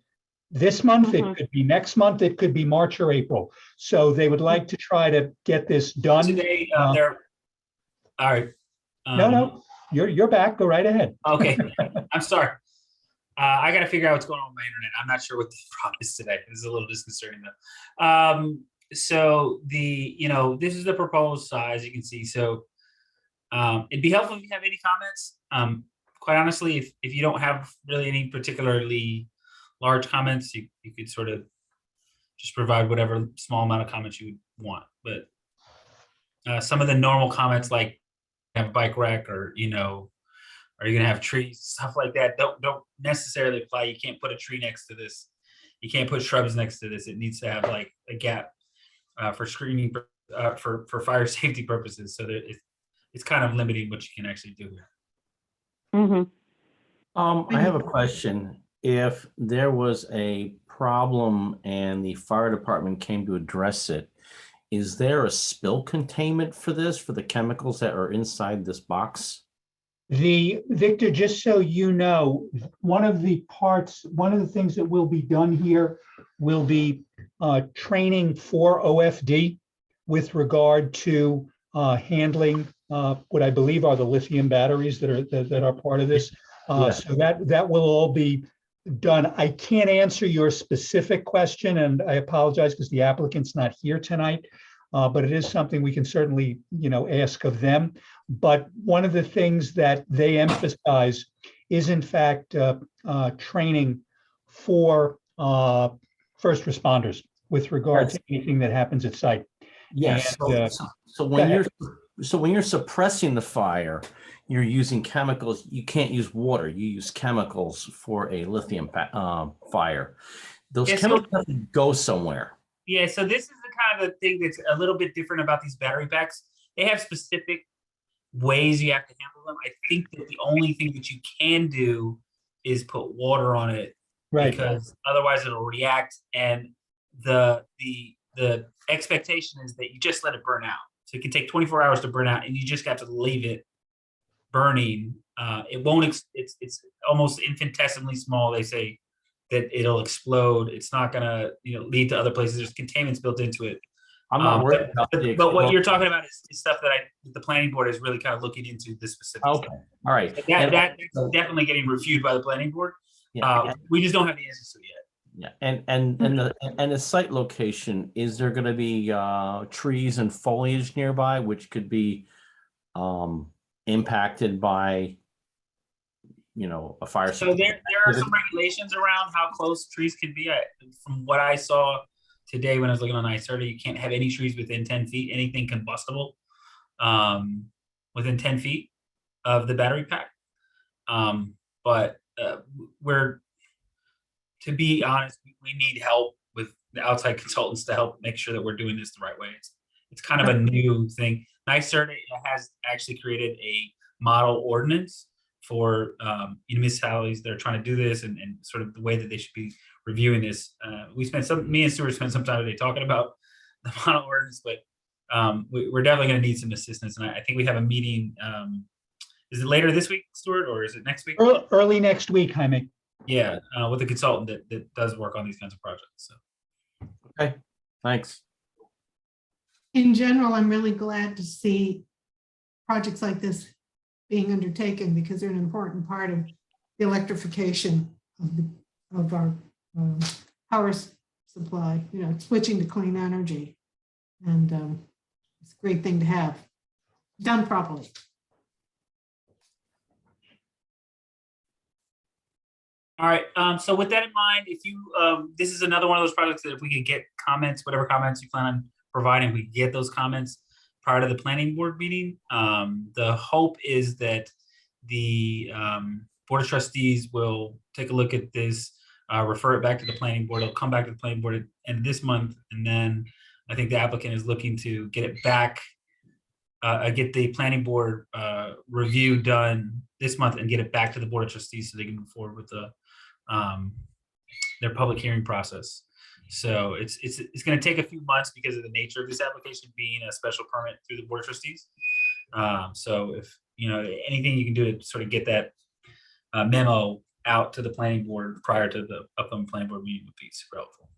this month, it could be next month, it could be March or April. So they would like to try to get this done. Today, they're all right. No, you're back. Go right ahead. Okay, I'm sorry. I got to figure out what's going on with my internet. I'm not sure what the problem is today. This is a little disconcerting though. So this is the proposed size. You can see. So it'd be helpful if you have any comments. Quite honestly, if you don't have really any particularly large comments, you could sort of just provide whatever small amount of comments you would want. But some of the normal comments, like have a bike rack, or are you gonna have trees, stuff like that, don't necessarily apply. You can't put a tree next to this you can't put shrubs next to this. It needs to have like a gap for screening for fire safety purposes. So that it's kind of limiting what you can actually do here. I have a question. If there was a problem and the fire department came to address it, is there a spill containment for this, for the chemicals that are inside this box? Victor, just so you know, one of the things that will be done here will be training for OFD with regard to handling what I believe are the lithium batteries that are part of this. Yeah. So that will all be done. I can't answer your specific question, and I apologize because the applicant's not here tonight. But it is something we can certainly, ask of them. But one of the things that they emphasize is, in fact, training for first responders with regard to anything that happens at site. Yes. And, So when you're suppressing the fire, you're using chemicals. You can't use water. You use chemicals for a lithium fire. Those chemicals have to go somewhere. Yeah, so this is the kind of thing that's a little bit different about these battery packs. They have specific ways you have to handle them. I think that the only thing that you can do is put water on it, right. Because otherwise it'll react. And the expectation is that you just let it burn out. So it can take 24 hours to burn out, and you just have to leave it burning. It won't. It's almost infinitesimally small. They say that it'll explode. It's not gonna, lead to other places. There's containments built into it. I'm not worried about but what you're talking about is stuff that the planning board is really kind of looking into this specific. Okay, stuff. all right. That's definitely getting reviewed by the planning board. Yeah. We just don't have the answers to it yet. Yeah, and the site location, is there going to be trees and foliage nearby which could be impacted by a fire? So there are some regulations around how close trees can be. From what I saw today when I was looking on I-30, you can't have any trees within 10 feet, anything combustible within 10 feet of the battery pack. But to be honest, we need help with the outside consultants to help make sure that we're doing this the right way. It's kind of a new thing. NYSERDA has actually created a model ordinance for municipalities that are trying to do this, and sort of the way that they should be reviewing this. Me and Stuart spent some time today talking about the model ordinance, but we're definitely going to need some assistance. And I think we have a meeting. Is it later this week, Stuart, or is it next week? Early next week, Jaime. Yeah, with a consultant that does work on these kinds of projects. So. Okay, thanks. In general, I'm really glad to see projects like this being undertaken because they're an important part of the electrification of our power supply, switching to clean energy. And it's a great thing to have done properly. All right. So with that in mind, if you, this is another one of those projects that if we could get comments, whatever comments you plan on providing, we get those comments prior to the planning board meeting. The hope is that the Board of Trustees will take a look at this, refer it back to the planning board. It'll come back to the planning board at the end of this month. And then I think the applicant is looking to get it back, get the planning board review done this month and get it back to the Board of Trustees so they can move forward with their public hearing process. So it's going to take a few months because of the nature of this application being a special permit through the Board of Trustees. So if anything you can do to sort of get that memo out to the planning board prior to the upcoming planning board meeting would be super helpful.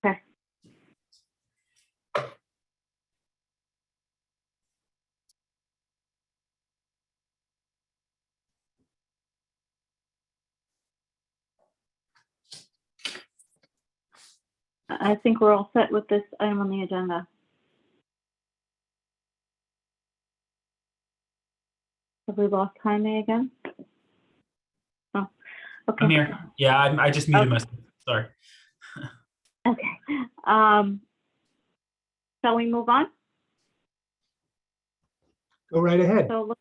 Okay. I think we're all set with this item on the agenda. Have we lost Jaime again? Oh, okay. I'm here. Yeah, I just muted myself. Sorry. Okay. Shall we move on? Go right ahead. So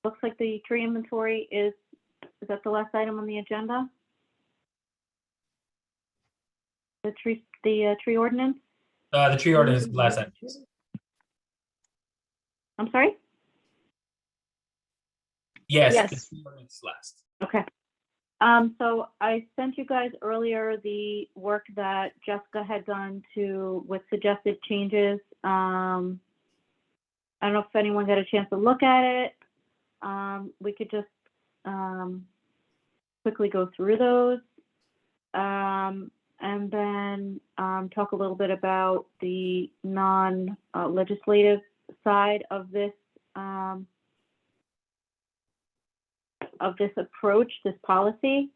looks like the tree inventory is that the last item on the agenda? The tree ordinance? The tree ordinance is the last item. I'm sorry? Yes, Yes. the tree ordinance is last. Okay. So I sent you guys earlier the work that Jessica had done with suggested changes. I don't know if anyone got a chance to look at it. We could just quickly go through those. And then talk a little bit about the non-legislative side of this approach, this policy.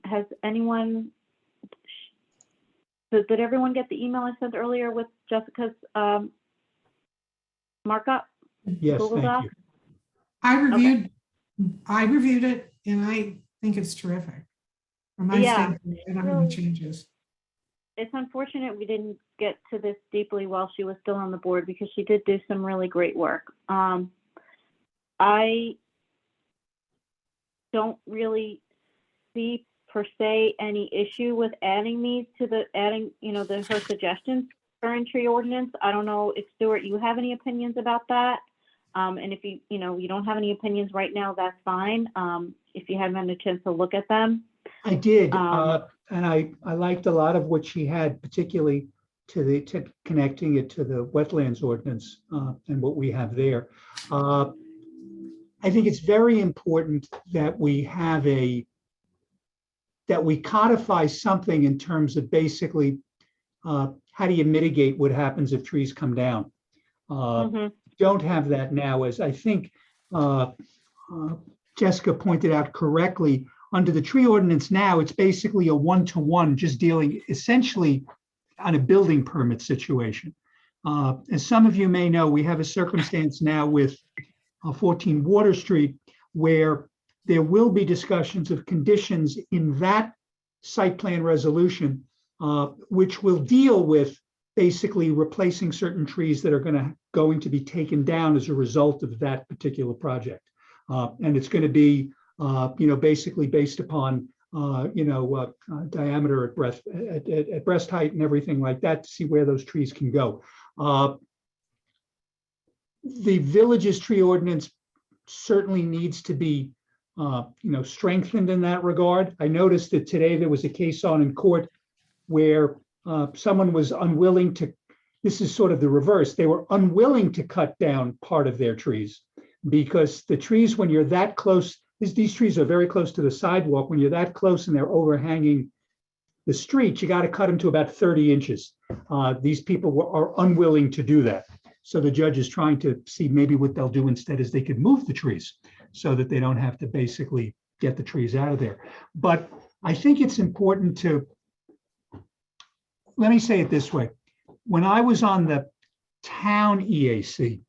Has anyone, did everyone get the email I sent earlier with Jessica's markup? Yes, Google Doc? thank you. I reviewed it and I think it's terrific. From my Yeah. standpoint, I don't have any changes. It's unfortunate we didn't get to this deeply while she was still on the board because she did do some really great work. I don't really see per se any issue with adding these to her suggestions for entry ordinance. I don't know if Stuart, you have any opinions about that? And if you don't have any opinions right now, that's fine. If you haven't had a chance to look at them. I did, and I liked a lot of what she had, particularly to connecting it to the wetlands ordinance and what we have there. I think it's very important that we have that we codify something in terms of basically how do you mitigate what happens if trees come down. Don't have that now, as I think Jessica pointed out correctly. Under the tree ordinance now, it's basically a one-to-one, just dealing essentially on a building permit situation. As some of you may know, we have a circumstance now with 14 Water Street where there will be discussions of conditions in that site plan resolution, which will deal with basically replacing certain trees that are going to be taken down as a result of that particular project. And it's going to be basically based upon, diameter at breast height and everything like that to see where those trees can go. The village's tree ordinance certainly needs to be, strengthened in that regard. I noticed that today there was a case on in court where someone was unwilling to, this is sort of the reverse, they were unwilling to cut down part of their trees because the trees, when you're that close, these trees are very close to the sidewalk. When you're that close and they're overhanging the street, you got to cut them to about 30 inches. These people are unwilling to do that. So the judge is trying to see maybe what they'll do instead is they could move the trees so that they don't have to basically get the trees out of there. But I think it's important to, let me say it this way. When I was on the town EAC,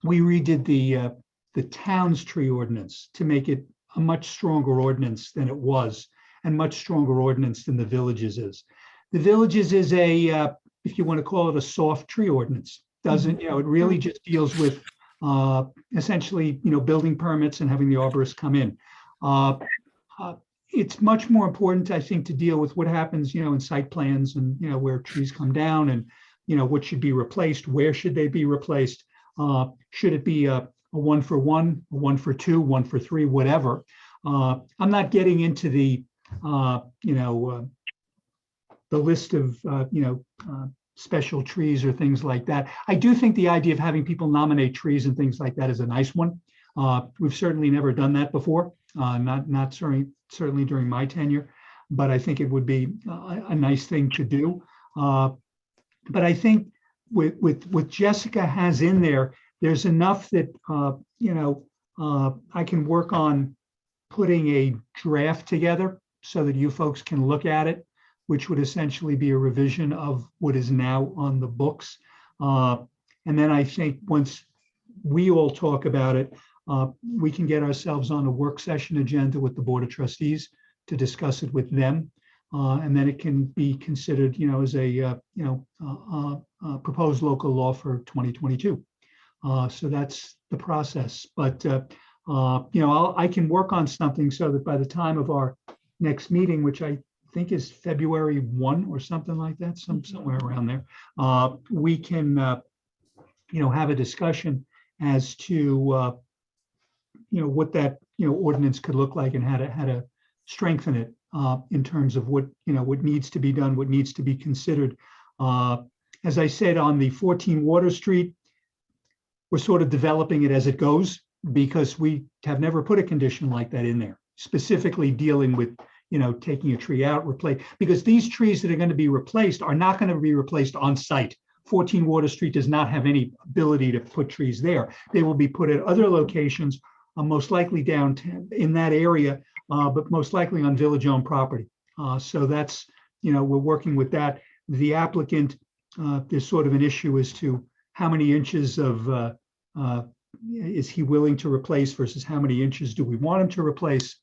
we redid the town's tree ordinance to make it a much stronger ordinance than it was, and much stronger ordinance than the villages is. The villages is if you want to call it a soft tree ordinance, doesn't, it really just deals with essentially, building permits and having the arborist come in. It's much more important, I think, to deal with what happens, in site plans and, where trees come down and, what should be replaced, where should they be replaced? Should it be a 1-for-1, a 1-for-2, 1-for-3, whatever. I'm not getting into the list of, special trees or things like that. I do think the idea of having people nominate trees and things like that is a nice one. We've certainly never done that before, not certainly during my tenure, but I think it would be a nice thing to do. But I think with Jessica has in there, there's enough that, I can work on putting a draft together so that you folks can look at it, which would essentially be a revision of what is now on the books. And then I think once we all talk about it, we can get ourselves on a work session agenda with the Board of Trustees to discuss it with them. And then it can be considered, as a, proposed local law for 2022. So that's the process. But, I can work on something so that by the time of our next meeting, which I think is February 1 or something like that, somewhere around there, we can, have a discussion as to, what that, ordinance could look like and how to strengthen it in terms of what needs to be done, what needs to be considered. As I said, on the 14 Water Street, we're sort of developing it as it goes because we have never put a condition like that in there, specifically dealing with, taking a tree out, replace, because these trees that are going to be replaced are not going to be replaced on site. 14 Water Street does not have any ability to put trees there. They will be put at other locations, most likely downtown in that area, but most likely on village-owned property. So that's, we're working with that. The applicant, there's sort of an issue as to how many inches of is he willing to replace versus how many inches do we want him to replace.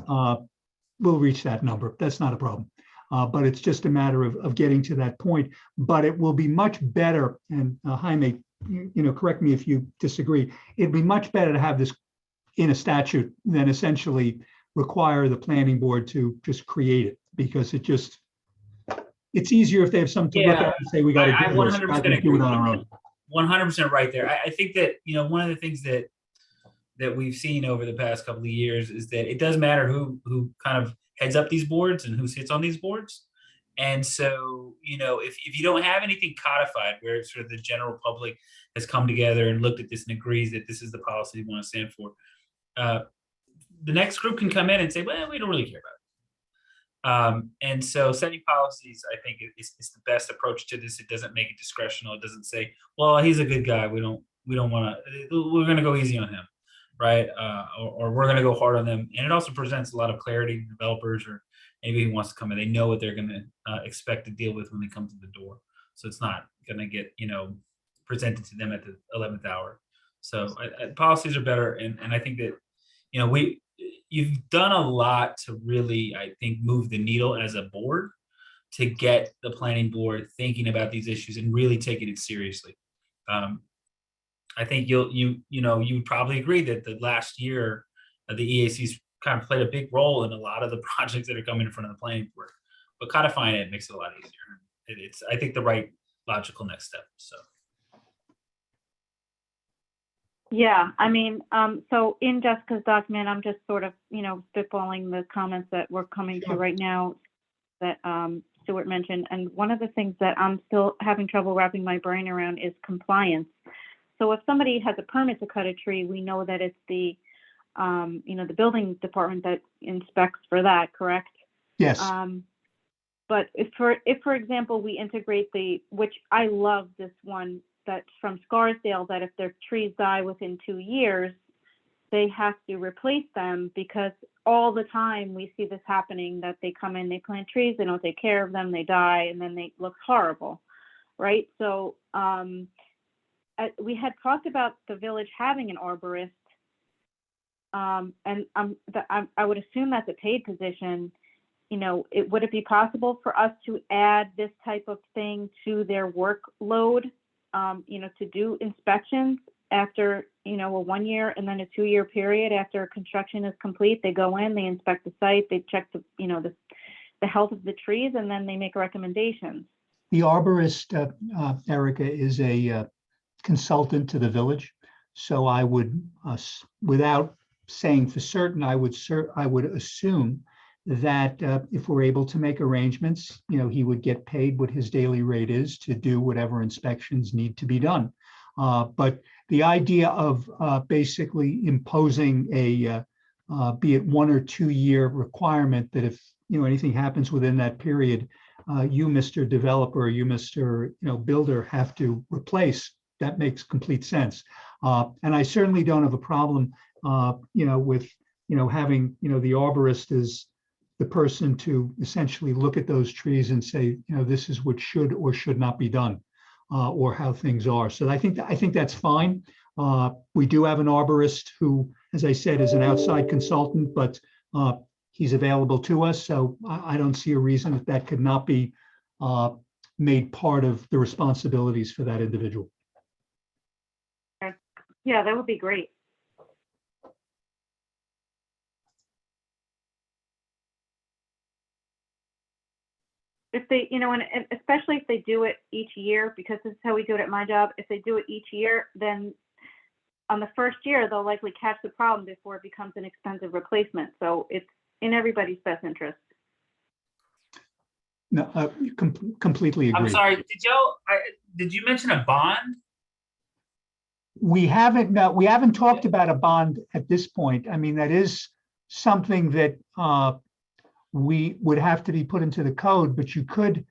We'll reach that number. That's not a problem. But it's just a matter of getting to that point. But it will be much better, and Jaime, correct me if you disagree, it'd be much better to have this in a statute than essentially require the planning board to just create it, because it's easier if they have something to look at and say, we got to do this, rather than do it on our own. 100% right there. I think that, one of the things that we've seen over the past couple of years is that it does matter who kind of heads up these boards and who sits on these boards. And so, if you don't have anything codified where sort of the general public has come together and looked at this and agrees that this is the policy you want to stand for, the next group can come in and say, well, we don't really care about it. And so setting policies, I think, is the best approach to this. It doesn't make it discretional. It doesn't say, well, he's a good guy, we don't want to, we're going to go easy on him, right? Or we're going to go hard on them. And it also presents a lot of clarity to developers, or maybe he wants to come in, they know what they're going to expect to deal with when they come to the door. So it's not going to get, presented to them at the 11th hour. So policies are better. And I think that, you've done a lot to really, I think, move the needle as a board to get the planning board thinking about these issues and really taking it seriously. I think you would probably agree that the last year the EAC's kind of played a big role in a lot of the projects that are coming in front of the planning board, but codifying it makes it a lot easier. It's, I think, the right logical next step. So. Yeah, so in Jessica's document, I'm just sort of, spitballing the comments that we're coming to right now that Stuart mentioned. And one of the things that I'm still having trouble wrapping my brain around is compliance. So if somebody has a permit to cut a tree, we know that it's the, the building department that inspects for that, correct? Yes. But if for example, we integrate which I love this one, that's from Scarsdale, that if their trees die within 2 years, they have to replace them, because all the time we see this happening, that they come in, they plant trees, they don't take care of them, they die, and then they look horrible, right? So we had talked about the village having an arborist, and I would assume that's a paid position. Would it be possible for us to add this type of thing to their workload? To do inspections after, a 1 year and then a 2 year period after construction is complete. They go in, they inspect the site, they check the health of the trees, and then they make recommendations. The arborist, Erica, is a consultant to the village. So I would, without saying for certain, I would assume that if we're able to make arrangements, he would get paid what his daily rate is to do whatever inspections need to be done. But the idea of basically imposing a, be it 1 or 2 year requirement that if anything happens within that period, you, Mr. Developer, you, Mr. Builder, have to replace, that makes complete sense. And I certainly don't have a problem, with having the arborist is the person to essentially look at those trees and say, this is what should or should not be done, or how things are. So I think that's fine. We do have an arborist who, as I said, is an outside consultant, but he's available to us. So I don't see a reason that that could not be made part of the responsibilities for that individual. Yeah, that would be great. If they, and especially if they do it each year, because this is how we do it at my job. If they do it each year, then on the first year, they'll likely catch the problem before it becomes an expensive replacement. So it's in everybody's best interest. No, completely agree. I'm sorry, did you mention a bond? We haven't talked about a bond at this point. I mean, that is something that we would have to be put into the code, but you could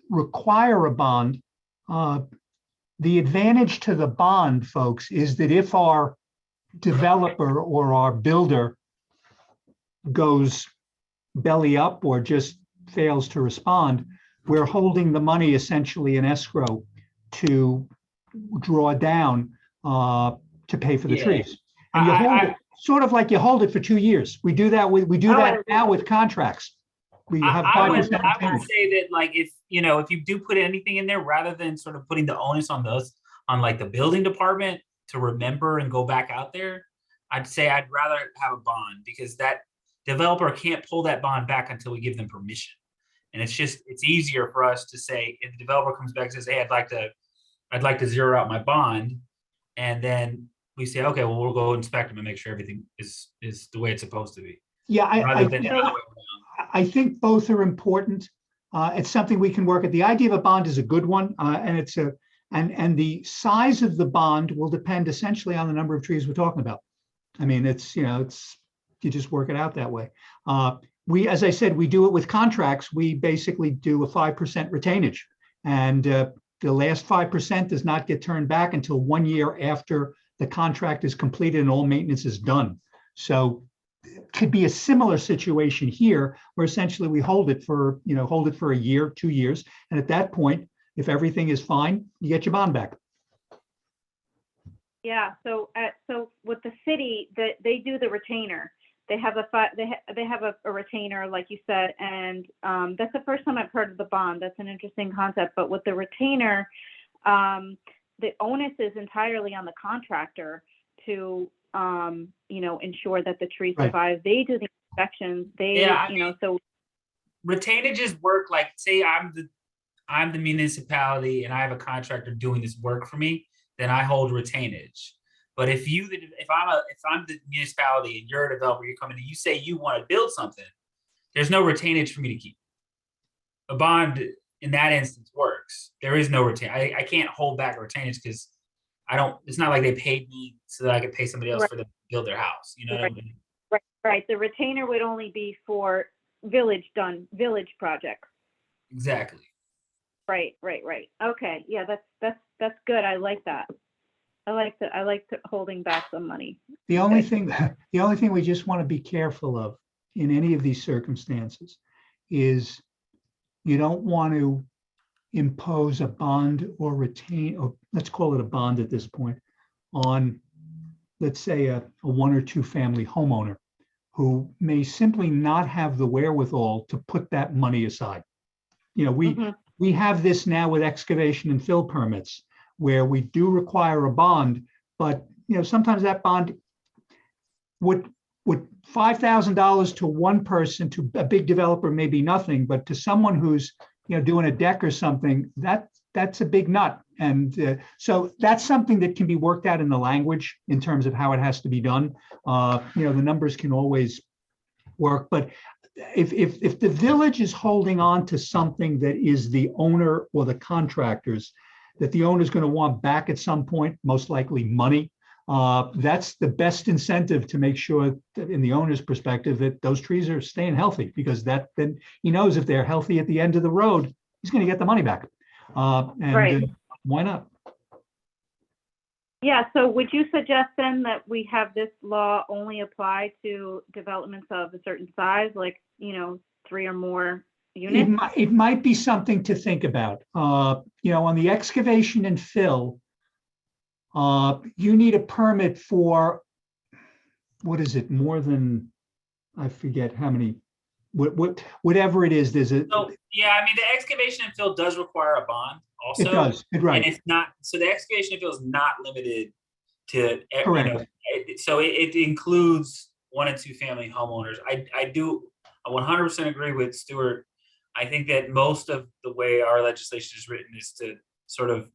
require a bond. The advantage to the bond, folks, is that if our developer or our builder goes belly up or just fails to respond, we're holding the money essentially in escrow to draw down to pay for the trees. And you hold it sort of like you hold it for 2 years. We do that now with contracts. We have 5% I would retainage. say that, like, if you do put anything in there, rather than sort of putting the onus on like the building department to remember and go back out there, I'd say I'd rather have a bond, because that developer can't pull that bond back until we give them permission. And it's easier for us to say, if the developer comes back and says, hey, I'd like to zero out my bond. And then we say, okay, well, we'll go inspect them and make sure everything is the way it's supposed to be. Yeah, I think both are important. It's something we can work at. The idea of a bond is a good one, and and the size of the bond will depend essentially on the number of trees we're talking about. I mean, you just work it out that way. As I said, we do it with contracts. We basically do a 5% retainage, and the last 5% does not get turned back until 1 year after the contract is completed and all maintenance is done. So it could be a similar situation here, where essentially we hold it for a year, 2 years, and at that point, if everything is fine, you get your bond back. Yeah. So with the city, they do the retainer. They have a retainer, like you said, and that's the first time I've heard of the bond. That's an interesting concept. But with the retainer, the onus is entirely on the contractor to ensure that the tree survives. They do the inspections. So retainages work like, say I'm the municipality and I have a contractor doing this work for me, then I hold retainage. But if I'm the municipality and you're a developer, you're coming and you say you want to build something, there's no retainage for me to keep. A bond in that instance works. There is no retainage. I can't hold back a retainage because it's not like they paid me so that I could pay somebody else for them to build their house. You know what I mean? Right. The retainer would only be for village projects. Exactly. Right. Okay. Yeah, that's good. I like that. I like holding back some money. The only thing we just want to be careful of in any of these circumstances is you don't want to impose a bond or let's call it a bond at this point, on, let's say, a 1 or 2 family homeowner who may simply not have the wherewithal to put that money aside. We have this now with excavation and fill permits, where we do require a bond, but sometimes that bond would $5,000 to one person, to a big developer, may be nothing, but to someone who's doing a deck or something, that's a big nut. And so that's something that can be worked out in the language in terms of how it has to be done. The numbers can always work, but if the village is holding on to something that is the owner or the contractors, that the owner is going to want back at some point, most likely money, that's the best incentive to make sure that, in the owner's perspective, that those trees are staying healthy, because then he knows if they're healthy at the end of the road, he's going to get the money back. Why not? Yeah. So would you suggest then that we have this law only apply to developments of a certain size, like 3 or more units? It might be something to think about. On the excavation and fill, you need a permit for, what is it, more than I forget how many, whatever it is, there's a, So, yeah, I mean, the excavation and fill does require a bond also. it does, And right, it's not, so the excavation and fill is not limited to, you Correct. know, so it includes 1 and 2 family homeowners. I 100% agree with Stuart. I think that most of the way our legislation is written is to sort of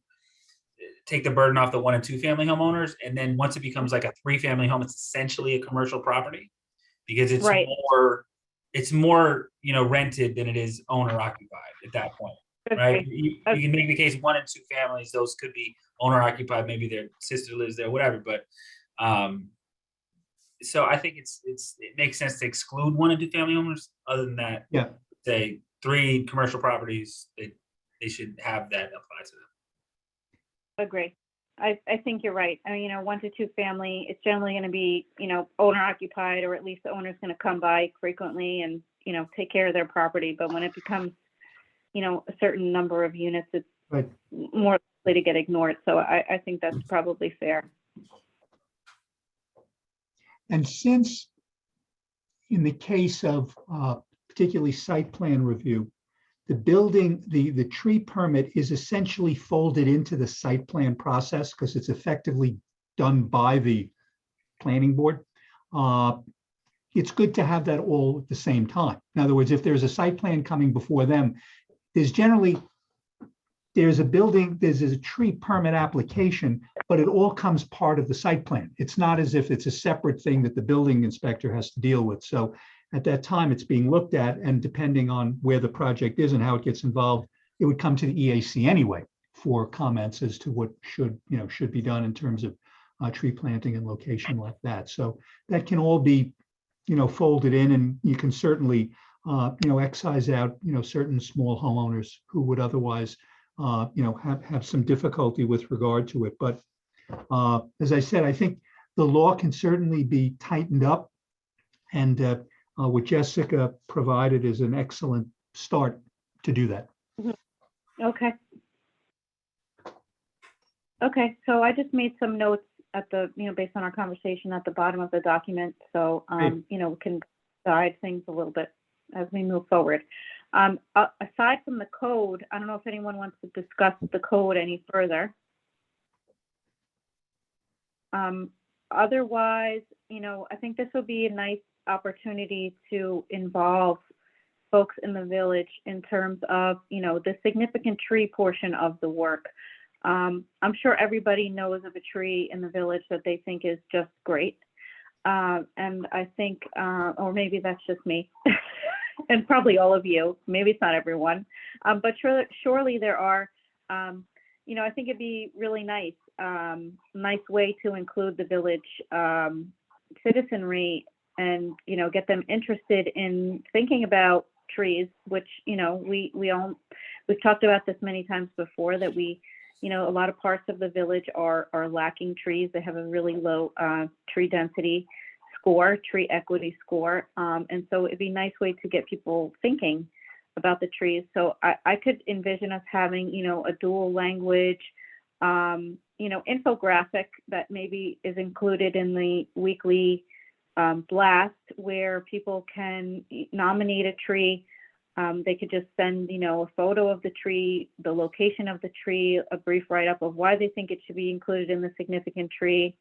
take the burden off the 1 and 2 family homeowners. And then once it becomes like a 3 family home, it's essentially a commercial property because it's Right. more, you know, rented than it is owner occupied at that point, right? You can make the case 1 and 2 families, those could be owner occupied, maybe their sister lives there, whatever, but so I think it makes sense to exclude 1 and 2 family owners. Other than that, yeah. say 3 commercial properties, they should have that apply to them. Agree. I think you're right. I mean, 1 to 2 family, it's generally going to be, owner occupied, or at least the owner's going to come by frequently and, take care of their property. But when it becomes, a certain number of units, it's Right. more likely to get ignored. So I think that's probably fair. And since in the case of particularly site plan review, the building, the tree permit is essentially folded into the site plan process because it's effectively done by the planning board. It's good to have that all at the same time. In other words, if there's a site plan coming before them, there's a tree permit application, but it all comes part of the site plan. It's not as if it's a separate thing that the building inspector has to deal with. So at that time, it's being looked at, and depending on where the project is and how it gets involved, it would come to the EAC anyway for comments as to what should be done in terms of tree planting and location like that. So that can all be, folded in, and you can certainly, excise out, certain small homeowners who would otherwise, have some difficulty with regard to it. But as I said, I think the law can certainly be tightened up, and what Jessica provided is an excellent start to do that. Okay. Okay, so I just made some notes at the, based on our conversation at the bottom of the document. So, Great. we can guide things a little bit as we move forward. Aside from the code, I don't know if anyone wants to discuss the code any further. Otherwise, I think this will be a nice opportunity to involve folks in the village in terms of, the significant tree portion of the work. I'm sure everybody knows of a tree in the village that they think is just great. And I think, or maybe that's just me, and probably all of you, maybe it's not everyone, but surely there are, I think it'd be really nice way to include the village citizenry and, get them interested in thinking about trees, which, we've talked about this many times before, that a lot of parts of the village are lacking trees. They have a really low tree density score, tree equity score. And so it'd be a nice way to get people thinking about the trees. So I could envision us having, a dual language, infographic that maybe is included in the weekly blast, where people can nominate a tree. They could just send, a photo of the tree, the location of the tree, a brief write-up of why they think it should be included in the significant tree.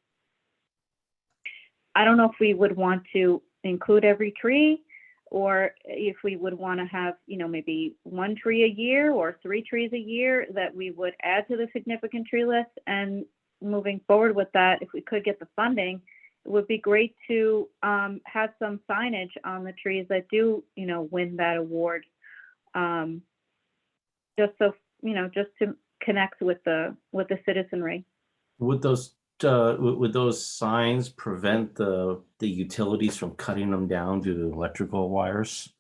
I don't know if we would want to include every tree, or if we would want to have, maybe 1 tree a year or 3 trees a year that we would add to the significant tree list. And moving forward with that, if we could get the funding, it would be great to have some signage on the trees that do, win that award. Just so, just to connect with the citizenry. Would those signs prevent the utilities from cutting them down due to electrical wires?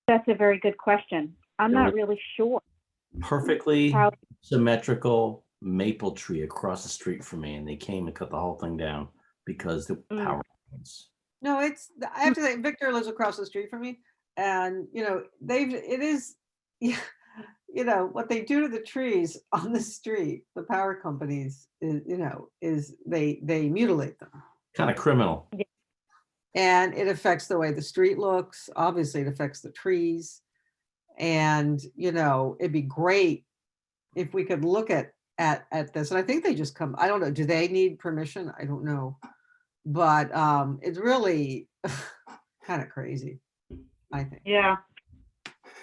That's a very good question. I'm not really sure. Perfectly symmetrical maple tree across the street from me, and they came and cut the whole thing down because the power lines. No, I have to say, Victor lives across the street from me, and what they do to the trees on the street, the power companies, is they mutilate them. Kind of criminal. And it affects the way the street looks. Obviously, it affects the trees. And, you know, it'd be great if we could look at this. And I think they just come, I don't know, do they need permission? I don't know. But it's really kind of crazy, I think. Yeah.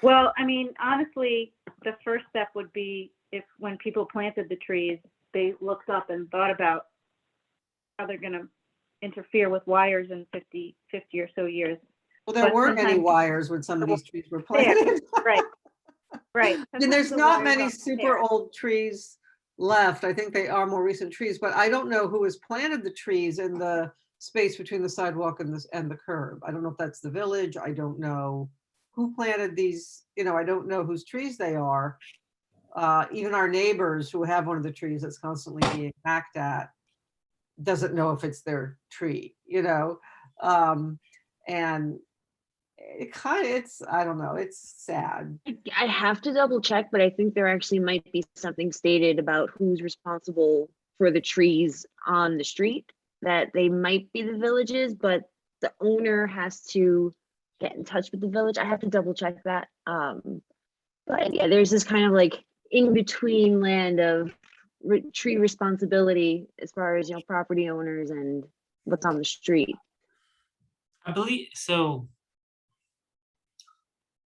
Well, I mean, honestly, the first step would be if when people planted the trees, they looked up and thought about how they're going to interfere with wires in 50 or so years. Well, there But weren't any sometimes- wires when some of these trees were Yeah, planted. right. Right. And there's Sometimes the not wires many aren't super there. old trees left. I think they are more recent trees, but I don't know who has planted the trees in the space between the sidewalk and the curb. I don't know if that's the village. I don't know who planted these, you know, I don't know whose trees they are. Even our neighbors who have one of the trees that's constantly being hacked at doesn't know if it's their tree, you know? And it kind of, I don't know, it's sad. I have to double check, but I think there actually might be something stated about who's responsible for the trees on the street, that they might be the villages, but the owner has to get in touch with the village. I have to double check that. But yeah, there's this kind of like in between land of tree responsibility as far as, you know, property owners and what's on the street. I believe so.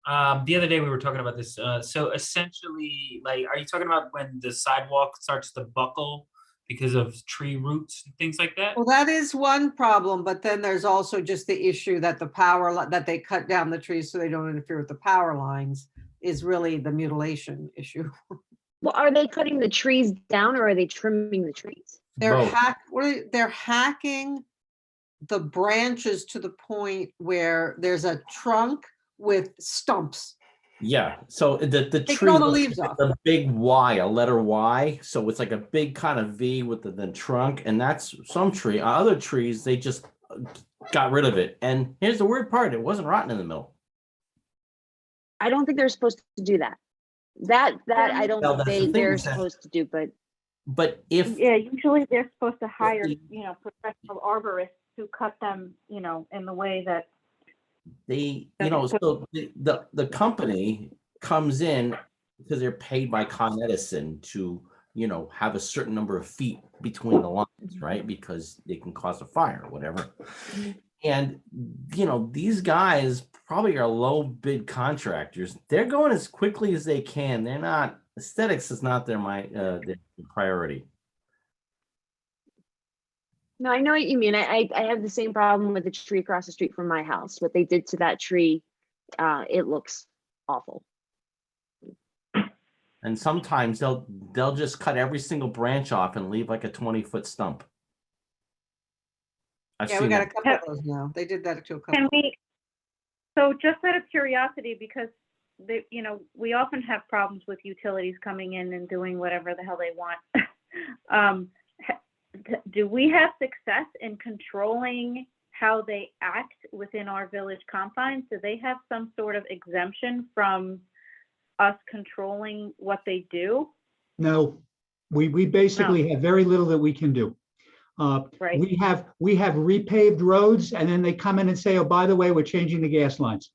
The other day we were talking about this. So essentially, like, are you talking about when the sidewalk starts to buckle because of tree roots and things like that? Well, that is one problem, but then there's also just the issue that the power, that they cut down the trees so they don't interfere with the power lines is really the mutilation issue. Well, are they cutting the trees down or are they trimming the trees? They're Both. they're hacking the branches to the point where there's a trunk with stumps. Yeah, so the Take tree all the looks leaves like off. a big Y, a letter Y, so it's like a big kind of V with the trunk, and that's some tree. Other trees, they just got rid of it. And here's the weird part, it wasn't rotten in the middle. I don't think they're supposed to do that. That I don't Well, think that's the thing they're is that- supposed to do, but But if Yeah, usually they're supposed to hire, the- you know, professional arborists to cut them, you know, in the way that, they, you know, so the company comes in because they're paid by Con Edison to, you know, have a certain number of feet between the lines, right? Because they can cause a fire or whatever. And, you know, these guys probably are low bid contractors. They're going as quickly as they can. They're not, aesthetics is not their priority. no, I know what you mean. I have the same problem with the tree across the street from my house. What they did to that tree, it looks awful. And sometimes they'll just cut every single branch off and leave like a 20-foot stump. I've Yeah, we seen got a that. couple of those now. They did that to a couple. can we, so just out of curiosity, because they, you know, we often have problems with utilities coming in and doing whatever the hell they want. Do we have success in controlling how they act within our village confines? Do they have some sort of exemption from us controlling what they do? No, we basically have very little that we can do. Right. We have repaved roads, and then they come in and say, oh, by the way, we're changing the gas lines.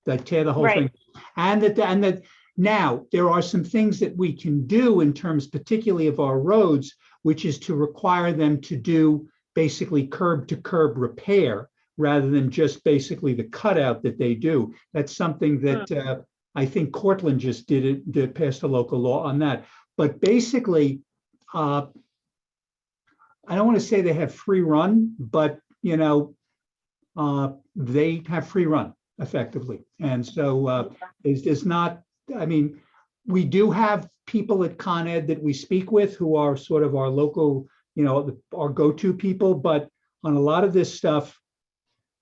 That tear the whole Right. thing. And that now there are some things that we can do in terms particularly of our roads, which is to require them to do basically curb to curb repair rather than just basically the cutout that they do. That's something that I think Cortland just passed a local law on that. But basically, I don't want to say they have free run, but you know, they have free run effectively. And so there's not, I mean, we do have people at Con Ed that we speak with who are sort of our local, you know, our go-to people, but on a lot of this stuff,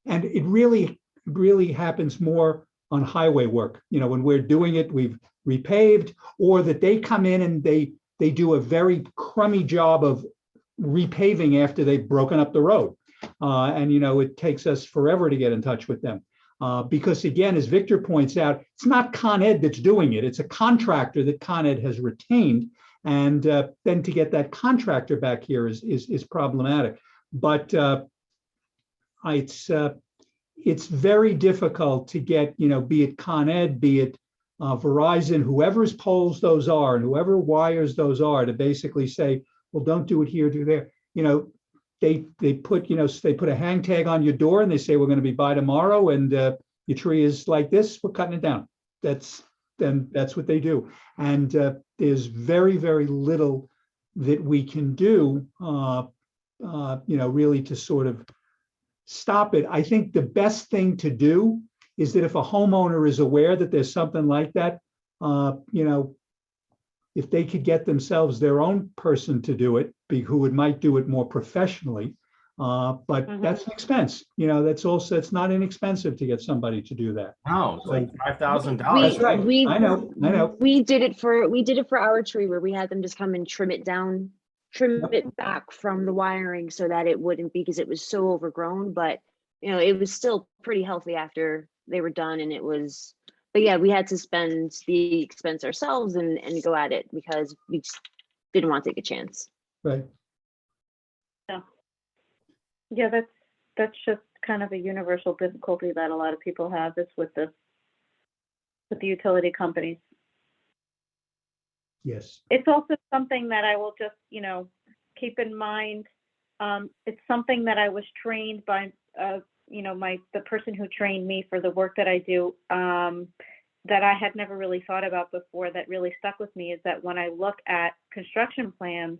and it really happens more on highway work. You know, when we're doing it, we've repaved, or that they come in and they do a very crummy job of repaving after they've broken up the road. And, you know, it takes us forever to get in touch with them. Because again, as Victor points out, it's not Con Ed that's doing it. It's a contractor that Con Ed has retained. And then to get that contractor back here is problematic. But it's it's very difficult to get, be it Con Ed, be it Verizon, whoever's poles those are, and whoever wires those are, to basically say, well, don't do it here, do there. They put a hang tag on your door and they say, we're going to be by tomorrow, and your tree is like this, we're cutting it down. That's what they do. And there's very, very little that we can do, really to sort of stop it. I think the best thing to do is that if a homeowner is aware that there's something like that, if they could get themselves their own person to do it, who might do it more professionally, but that's an expense. It's not inexpensive to get somebody to do that. No, it's like $5,000. That's right. I know. We did it for our tree where we had them just come and trim it down, it back from the wiring so that it wouldn't, because it was so overgrown, but it was still pretty healthy after they were done, and it was, but yeah, we had to spend the expense ourselves and go at it because we just didn't want to take a chance. Right. Yeah, that's just kind of a universal difficulty that a lot of people have is with the utility companies. Yes. It's also something that I will just, keep in mind. It's something that I was trained by, the person who trained me for the work that I do, that I had never really thought about before, that really stuck with me, is that when I look at construction plans,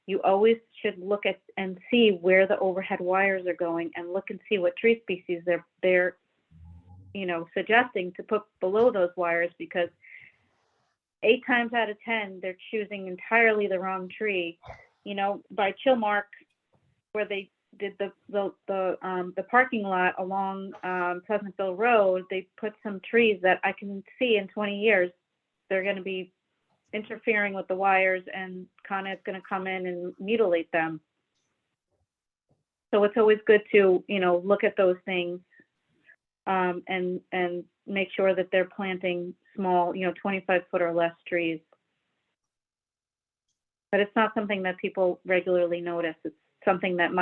you always should look at and see where the overhead wires are going, and look and see what tree species they're suggesting to put below those wires, because 8 times out of 10 they're choosing entirely the wrong tree. By Chilmark, where they did the parking lot along Pleasantville Road, they put some trees that I can see in 20 years they're going to be interfering with the wires, and Con Ed's going to come in and mutilate them. So it's always good to look at those things, and make sure that they're planting small 25-foot or less trees. But it's not something that people regularly notice. It's something that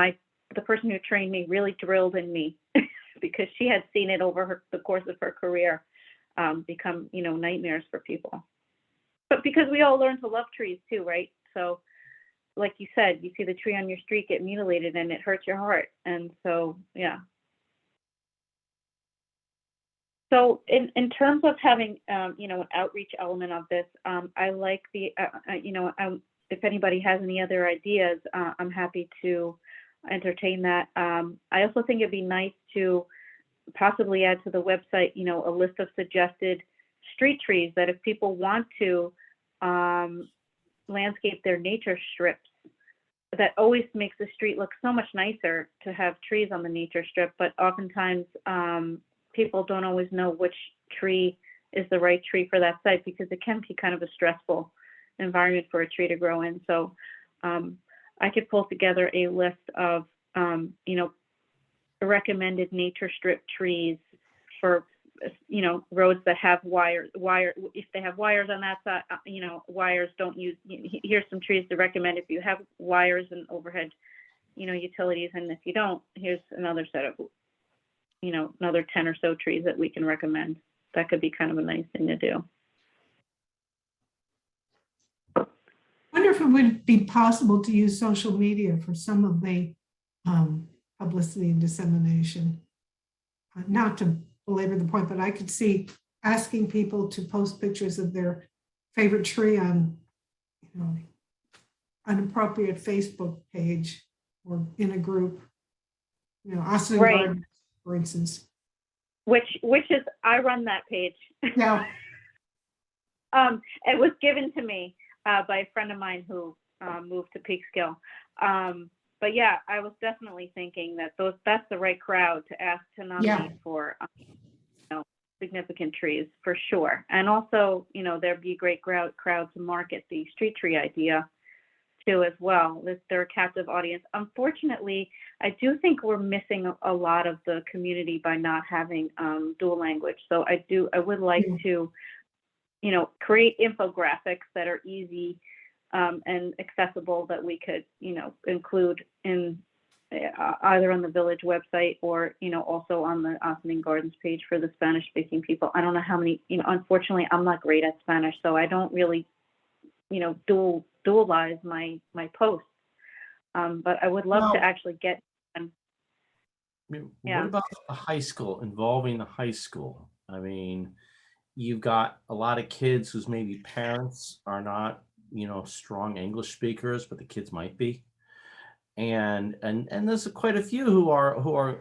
the person who trained me really drilled in me because she had seen it over the course of her career become nightmares for people. But because we all learn to love trees too, right? So like you said, you see the tree on your street get mutilated and it hurts your heart. And so, yeah. So in terms of having, an outreach element of this, I like the, if anybody has any other ideas, I'm happy to entertain that. I also think it'd be nice to possibly add to the website, a list of suggested street trees that if people want to landscape their nature strips, that always makes the street look so much nicer to have trees on the nature strip. But oftentimes people don't always know which tree is the right tree for that site, because it can be kind of a stressful environment for a tree to grow in. So I could pull together a list of recommended nature strip trees for roads that have wire, if they have wires on that side, wires, don't use, here's some trees to recommend if you have wires and overhead utilities, and if you don't, here's another set of another 10 or so trees that we can recommend. That could be kind of a nice thing to do. I wonder if it would be possible to use social media for some of the publicity and dissemination. Not to belabor the point, but I could see asking people to post pictures of their favorite tree on, an appropriate Facebook page or in a group, Austin Right. Garden, for instance. Which is, I run that page. Yeah. It was given to me by a friend of mine who moved to Peekskill. But yeah, I was definitely thinking that that's the right crowd to ask to nominate for significant trees for sure. And also, there'd be a great crowd to market the street tree idea too as well. They're a captive audience. Unfortunately, I do think we're missing a lot of the community by not having dual language. So I would like to, create infographics that are easy and accessible that we could, include in either on the village website or, also on the Ossining Gardens page for the Spanish speaking people. I don't know how many, unfortunately, I'm not great at Spanish, so I don't really, dualize my posts. But I would love to Well- actually get, I mean, Yeah. what about the high school, involving the high school? I mean, you've got a lot of kids whose maybe parents are not, strong English speakers, but the kids might be. And there's quite a few who are,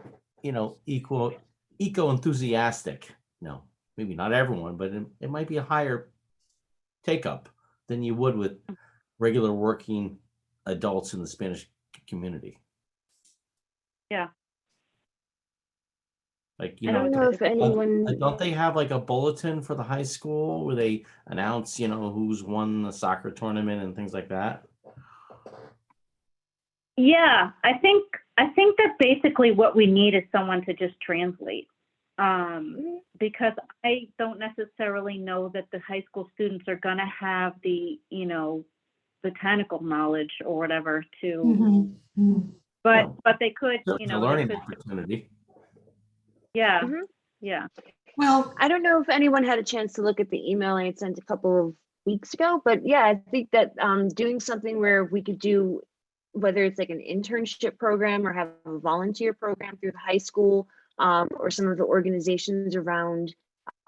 eco enthusiastic. Maybe not everyone, but it might be a higher take up than you would with regular working adults in the Spanish community. Yeah. Like, I don't know if anyone, don't they have like a bulletin for the high school where they announce, who's won the soccer tournament and things like that? Yeah, I think that basically what we need is someone to just translate. Because I don't necessarily know that the high school students are gonna have the, botanical knowledge or whatever to, but they could, It's a learning opportunity. Yeah, Mhm. yeah. Well, I don't know if anyone had a chance to look at the email I had sent a couple of weeks ago, but yeah, I think that doing something where we could do, whether it's like an internship program or have a volunteer program through the high school, or some of the organizations around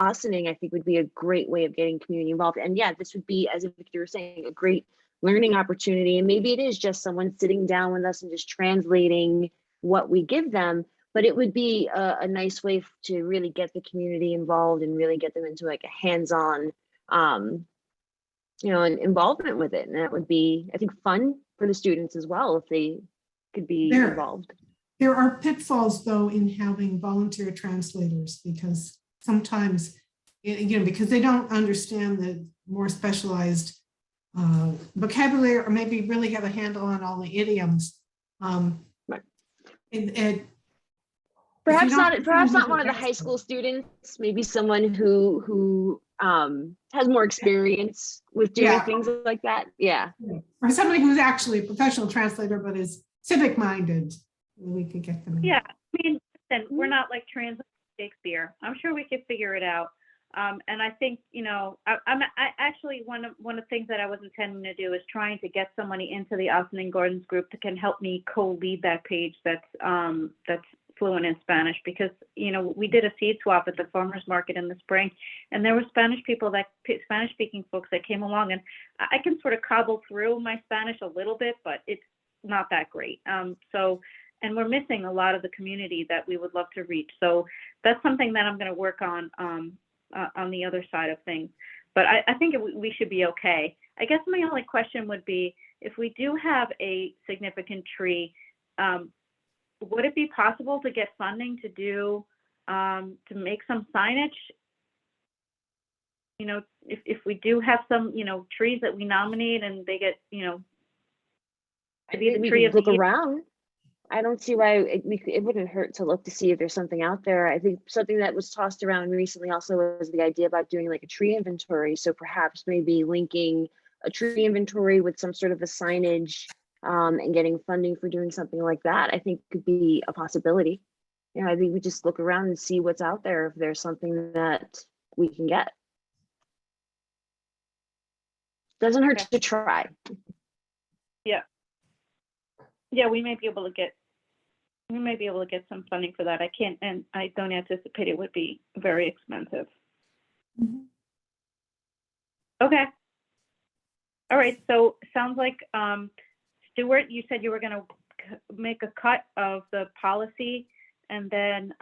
Ossining, I think would be a great way of getting community involved. And yeah, this would be, as you were saying, a great learning opportunity. And maybe it is just someone sitting down with us and just translating what we give them, but it would be a nice way to really get the community involved and really get them into like a hands-on, an involvement with it. And that would be, I think, fun for the students as well if they could be involved. there are pitfalls though in having volunteer translators because sometimes, because they don't understand the more specialized vocabulary or maybe really have a handle on all the idioms. Perhaps not one of the high school students, maybe someone who has more experience with doing things like that. Yeah. Or somebody who's actually a professional translator but is civic minded. We could get them. Yeah, I mean, listen, we're not like translating Shakespeare. I'm sure we could figure it out. And I think, I actually, one of the things that I was intending to do is trying to get somebody into the Ossining Gardens group that can help me co-lead that page that's fluent in Spanish, because, we did a seed swap at the farmer's market in the spring, and there were Spanish speaking folks that came along, and I can sort of cobble through my Spanish a little bit, but it's not that great. And we're missing a lot of the community that we would love to reach. So that's something that I'm going to work on the other side of things. But I think we should be okay. I guess my only question would be, if we do have a significant tree, would it be possible to get funding to do, to make some signage? If we do have some, trees that we nominate and they get, I think we could look around. I don't see why it wouldn't hurt to look to see if there's something out there. I think something that was tossed around recently also was the idea about doing like a tree inventory. So perhaps maybe linking a tree inventory with some sort of a signage, and getting funding for doing something like that, I think could be a possibility. I think we just look around and see what's out there if there's something that we can get. Doesn't hurt to try. Yeah, we may be able to get some funding for that. And I don't anticipate it would be very expensive. Mhm. Okay. All right, so sounds like, Stuart, you said you were gonna make a cut of the policy, and then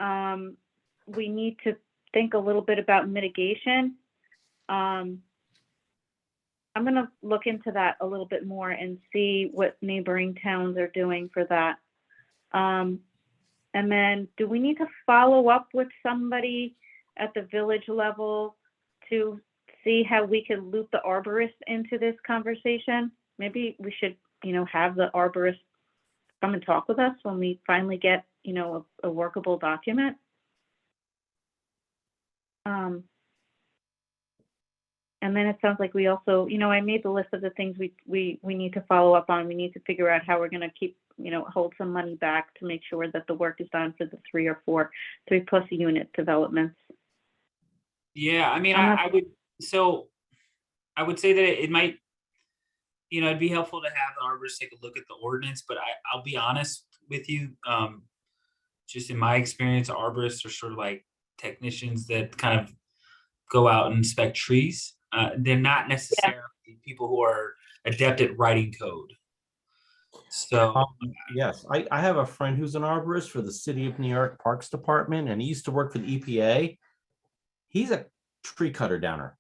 we need to think a little bit about mitigation. I'm gonna look into that a little bit more and see what neighboring towns are doing for that. And then do we need to follow up with somebody at the village level to see how we can loop the arborist into this conversation? Maybe we should, have the arborist come and talk with us when we finally get, a workable document. And then it sounds like we also, I made the list of the things we need to follow up on. We need to figure out how we're going to keep hold some money back to make sure that the work is done for the 3+ unit developments. Yeah, I mean, I'm not- I would say that it might, it'd be helpful to have the arborist take a look at the ordinance, but I'll be honest with you. Just in my experience, arborists are sort of like technicians that kind of go out and inspect trees. They're not necessarily people who are adept at writing code. So Yes, I have a friend who's an arborist for the City of New York Parks Department, and he used to work for the EPA. He's a tree cutter downer,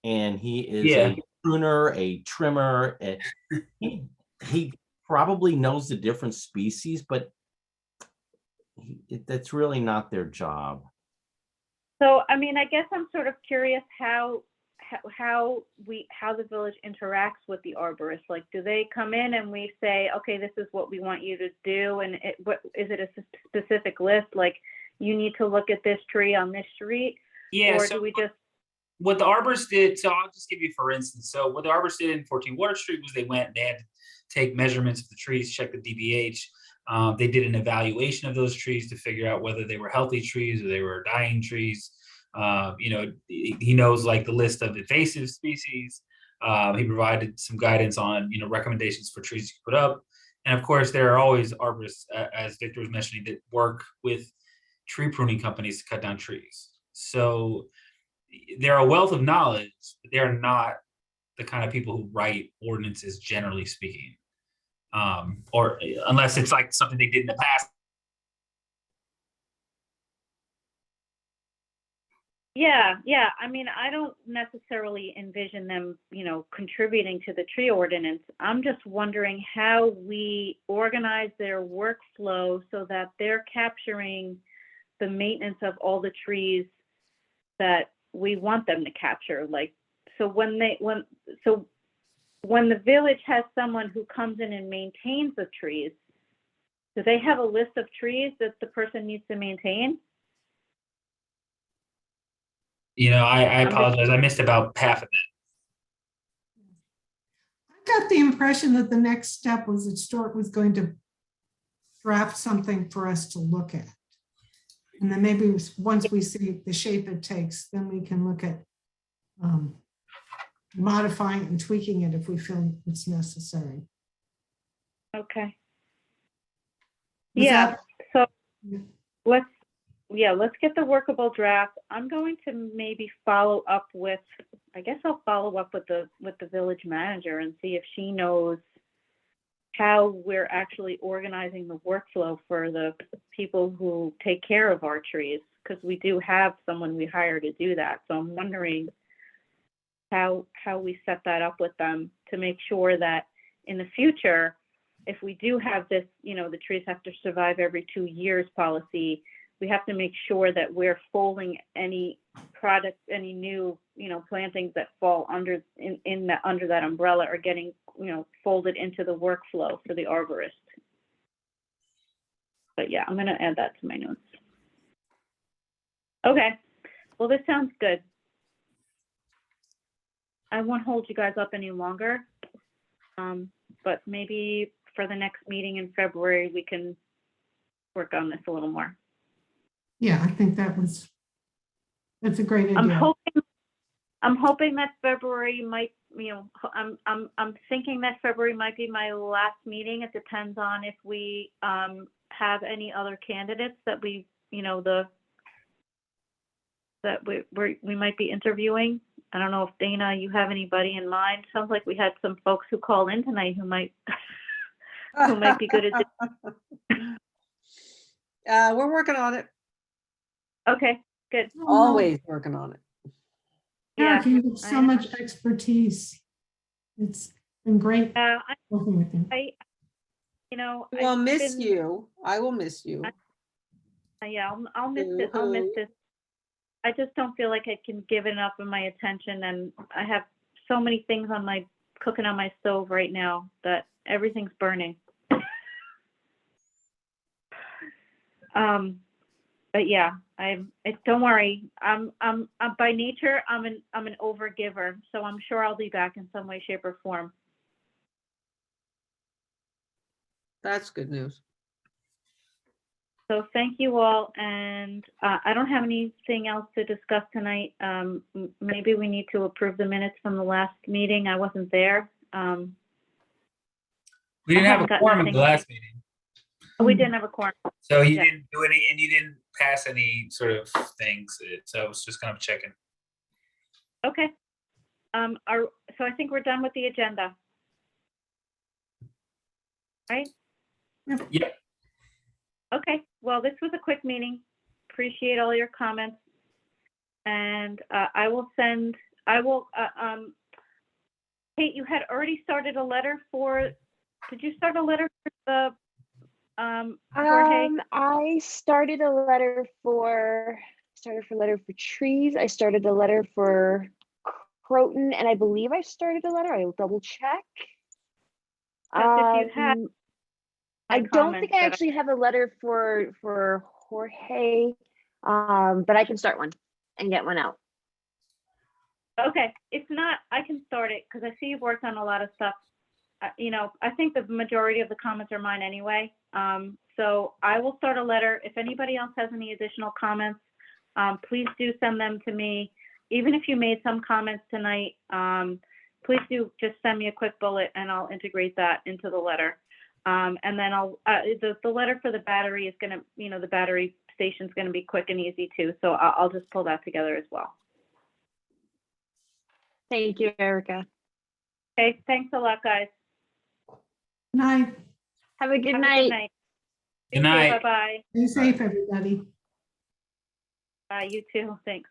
and he is Yeah. a pruner, a trimmer. He probably knows the different species, but that's really not their job. So, I mean, I guess I'm sort of curious how the village interacts with the arborist. Like, do they come in and we say, okay, this is what we want you to do, and is it a specific list? Like, you need to look at this tree on this street, yeah, or so do we just? what the arborist did, so I'll just give you for instance. So what the arborist did in 14 Water Street was they had to take measurements of the trees, check the DBH. They did an evaluation of those trees to figure out whether they were healthy trees or they were dying trees. He knows like the list of invasive species. He provided some guidance on, recommendations for trees to put up. And of course, there are always arborists, as Victor was mentioning, that work with tree pruning companies to cut down trees. So they're a wealth of knowledge, but they're not the kind of people who write ordinances, generally speaking. Or unless it's like something they did in the past. Yeah. I mean, I don't necessarily envision them, contributing to the tree ordinance. I'm just wondering how we organize their workflow so that they're capturing the maintenance of all the trees that we want them to capture. Like, so when the village has someone who comes in and maintains the trees, do they have a list of trees that the person needs to maintain? I apologize. I missed about half of that. I got the impression that the next step was that Stuart was going to draft something for us to look at. And then maybe once we see the shape it takes, then we can look at modifying and tweaking it if we feel it's necessary. Okay. Is Yeah. that- So let's get the workable draft. I'm going to maybe follow up with, I'll follow up with the village manager and see if she knows how we're actually organizing the workflow for the people who take care of our trees, because we do have someone we hire to do that. So I'm wondering how we set that up with them to make sure that in the future, if we do have this, the trees have to survive every 2 years policy, we have to make sure that we're folding any products, any new, plantings that fall under that umbrella are getting, folded into the workflow for the arborist. But yeah, I'm going to add that to my notes. Okay. Well, this sounds good. I won't hold you guys up any longer. But maybe for the next meeting in February, we can work on this a little more. Yeah, I think that's a great idea. I'm hoping that February might, I'm thinking that February might be my last meeting. It depends on if we have any other candidates that we might be interviewing. I don't know if Dana, you have anybody in mind. Sounds like we had some folks who called in tonight who might be good at this. We're working on it. Okay, good. Always working on it. Yeah, you have so much expertise. It's been great working with you. I'll miss you. I will miss you. Yeah, I'll miss it. I'll miss this. I just don't feel like I can give enough of my attention, and I have so many things cooking on my stove right now that everything's burning. But yeah, don't worry. I'm by nature, I'm an overgiver, so I'm sure I'll be back in some way, shape, or form. That's good news. So thank you all, and I don't have anything else to discuss tonight. Maybe we need to approve the minutes from the last meeting. I wasn't there. We didn't have haven't a gotten quorum at the anything. last meeting, We didn't have a quorum. so you Yeah. didn't do any, and you didn't pass any sort of things. So I was just kind of checking. Okay. So I think we're done with the agenda. Right? Yep. Okay, well, this was a quick meeting. Appreciate all your comments. And Kate, you had already started a letter did you start a letter for the, Jorge? I started a letter for trees. I started a letter for Croton, and I believe I started a letter. I will double check. Because if you had my I don't think comments I that actually have a letter for Jorge, but I can start one and get one out. Okay, if not, I can start it because I see you've worked on a lot of stuff. I think the majority of the comments are mine anyway. So I will start a letter. If anybody else has any additional comments, please do send them to me. Even if you made some comments tonight, please do just send me a quick bullet and I'll integrate that into the letter. And then the letter for the battery is gonna, the battery station's gonna be quick and easy too. So I'll just pull that together as well. Thank you, Erica. Okay, thanks a lot, guys. Night. Have a good Have a night. Good night. Bye-bye. Be safe, everybody. Bye, you too. Thanks.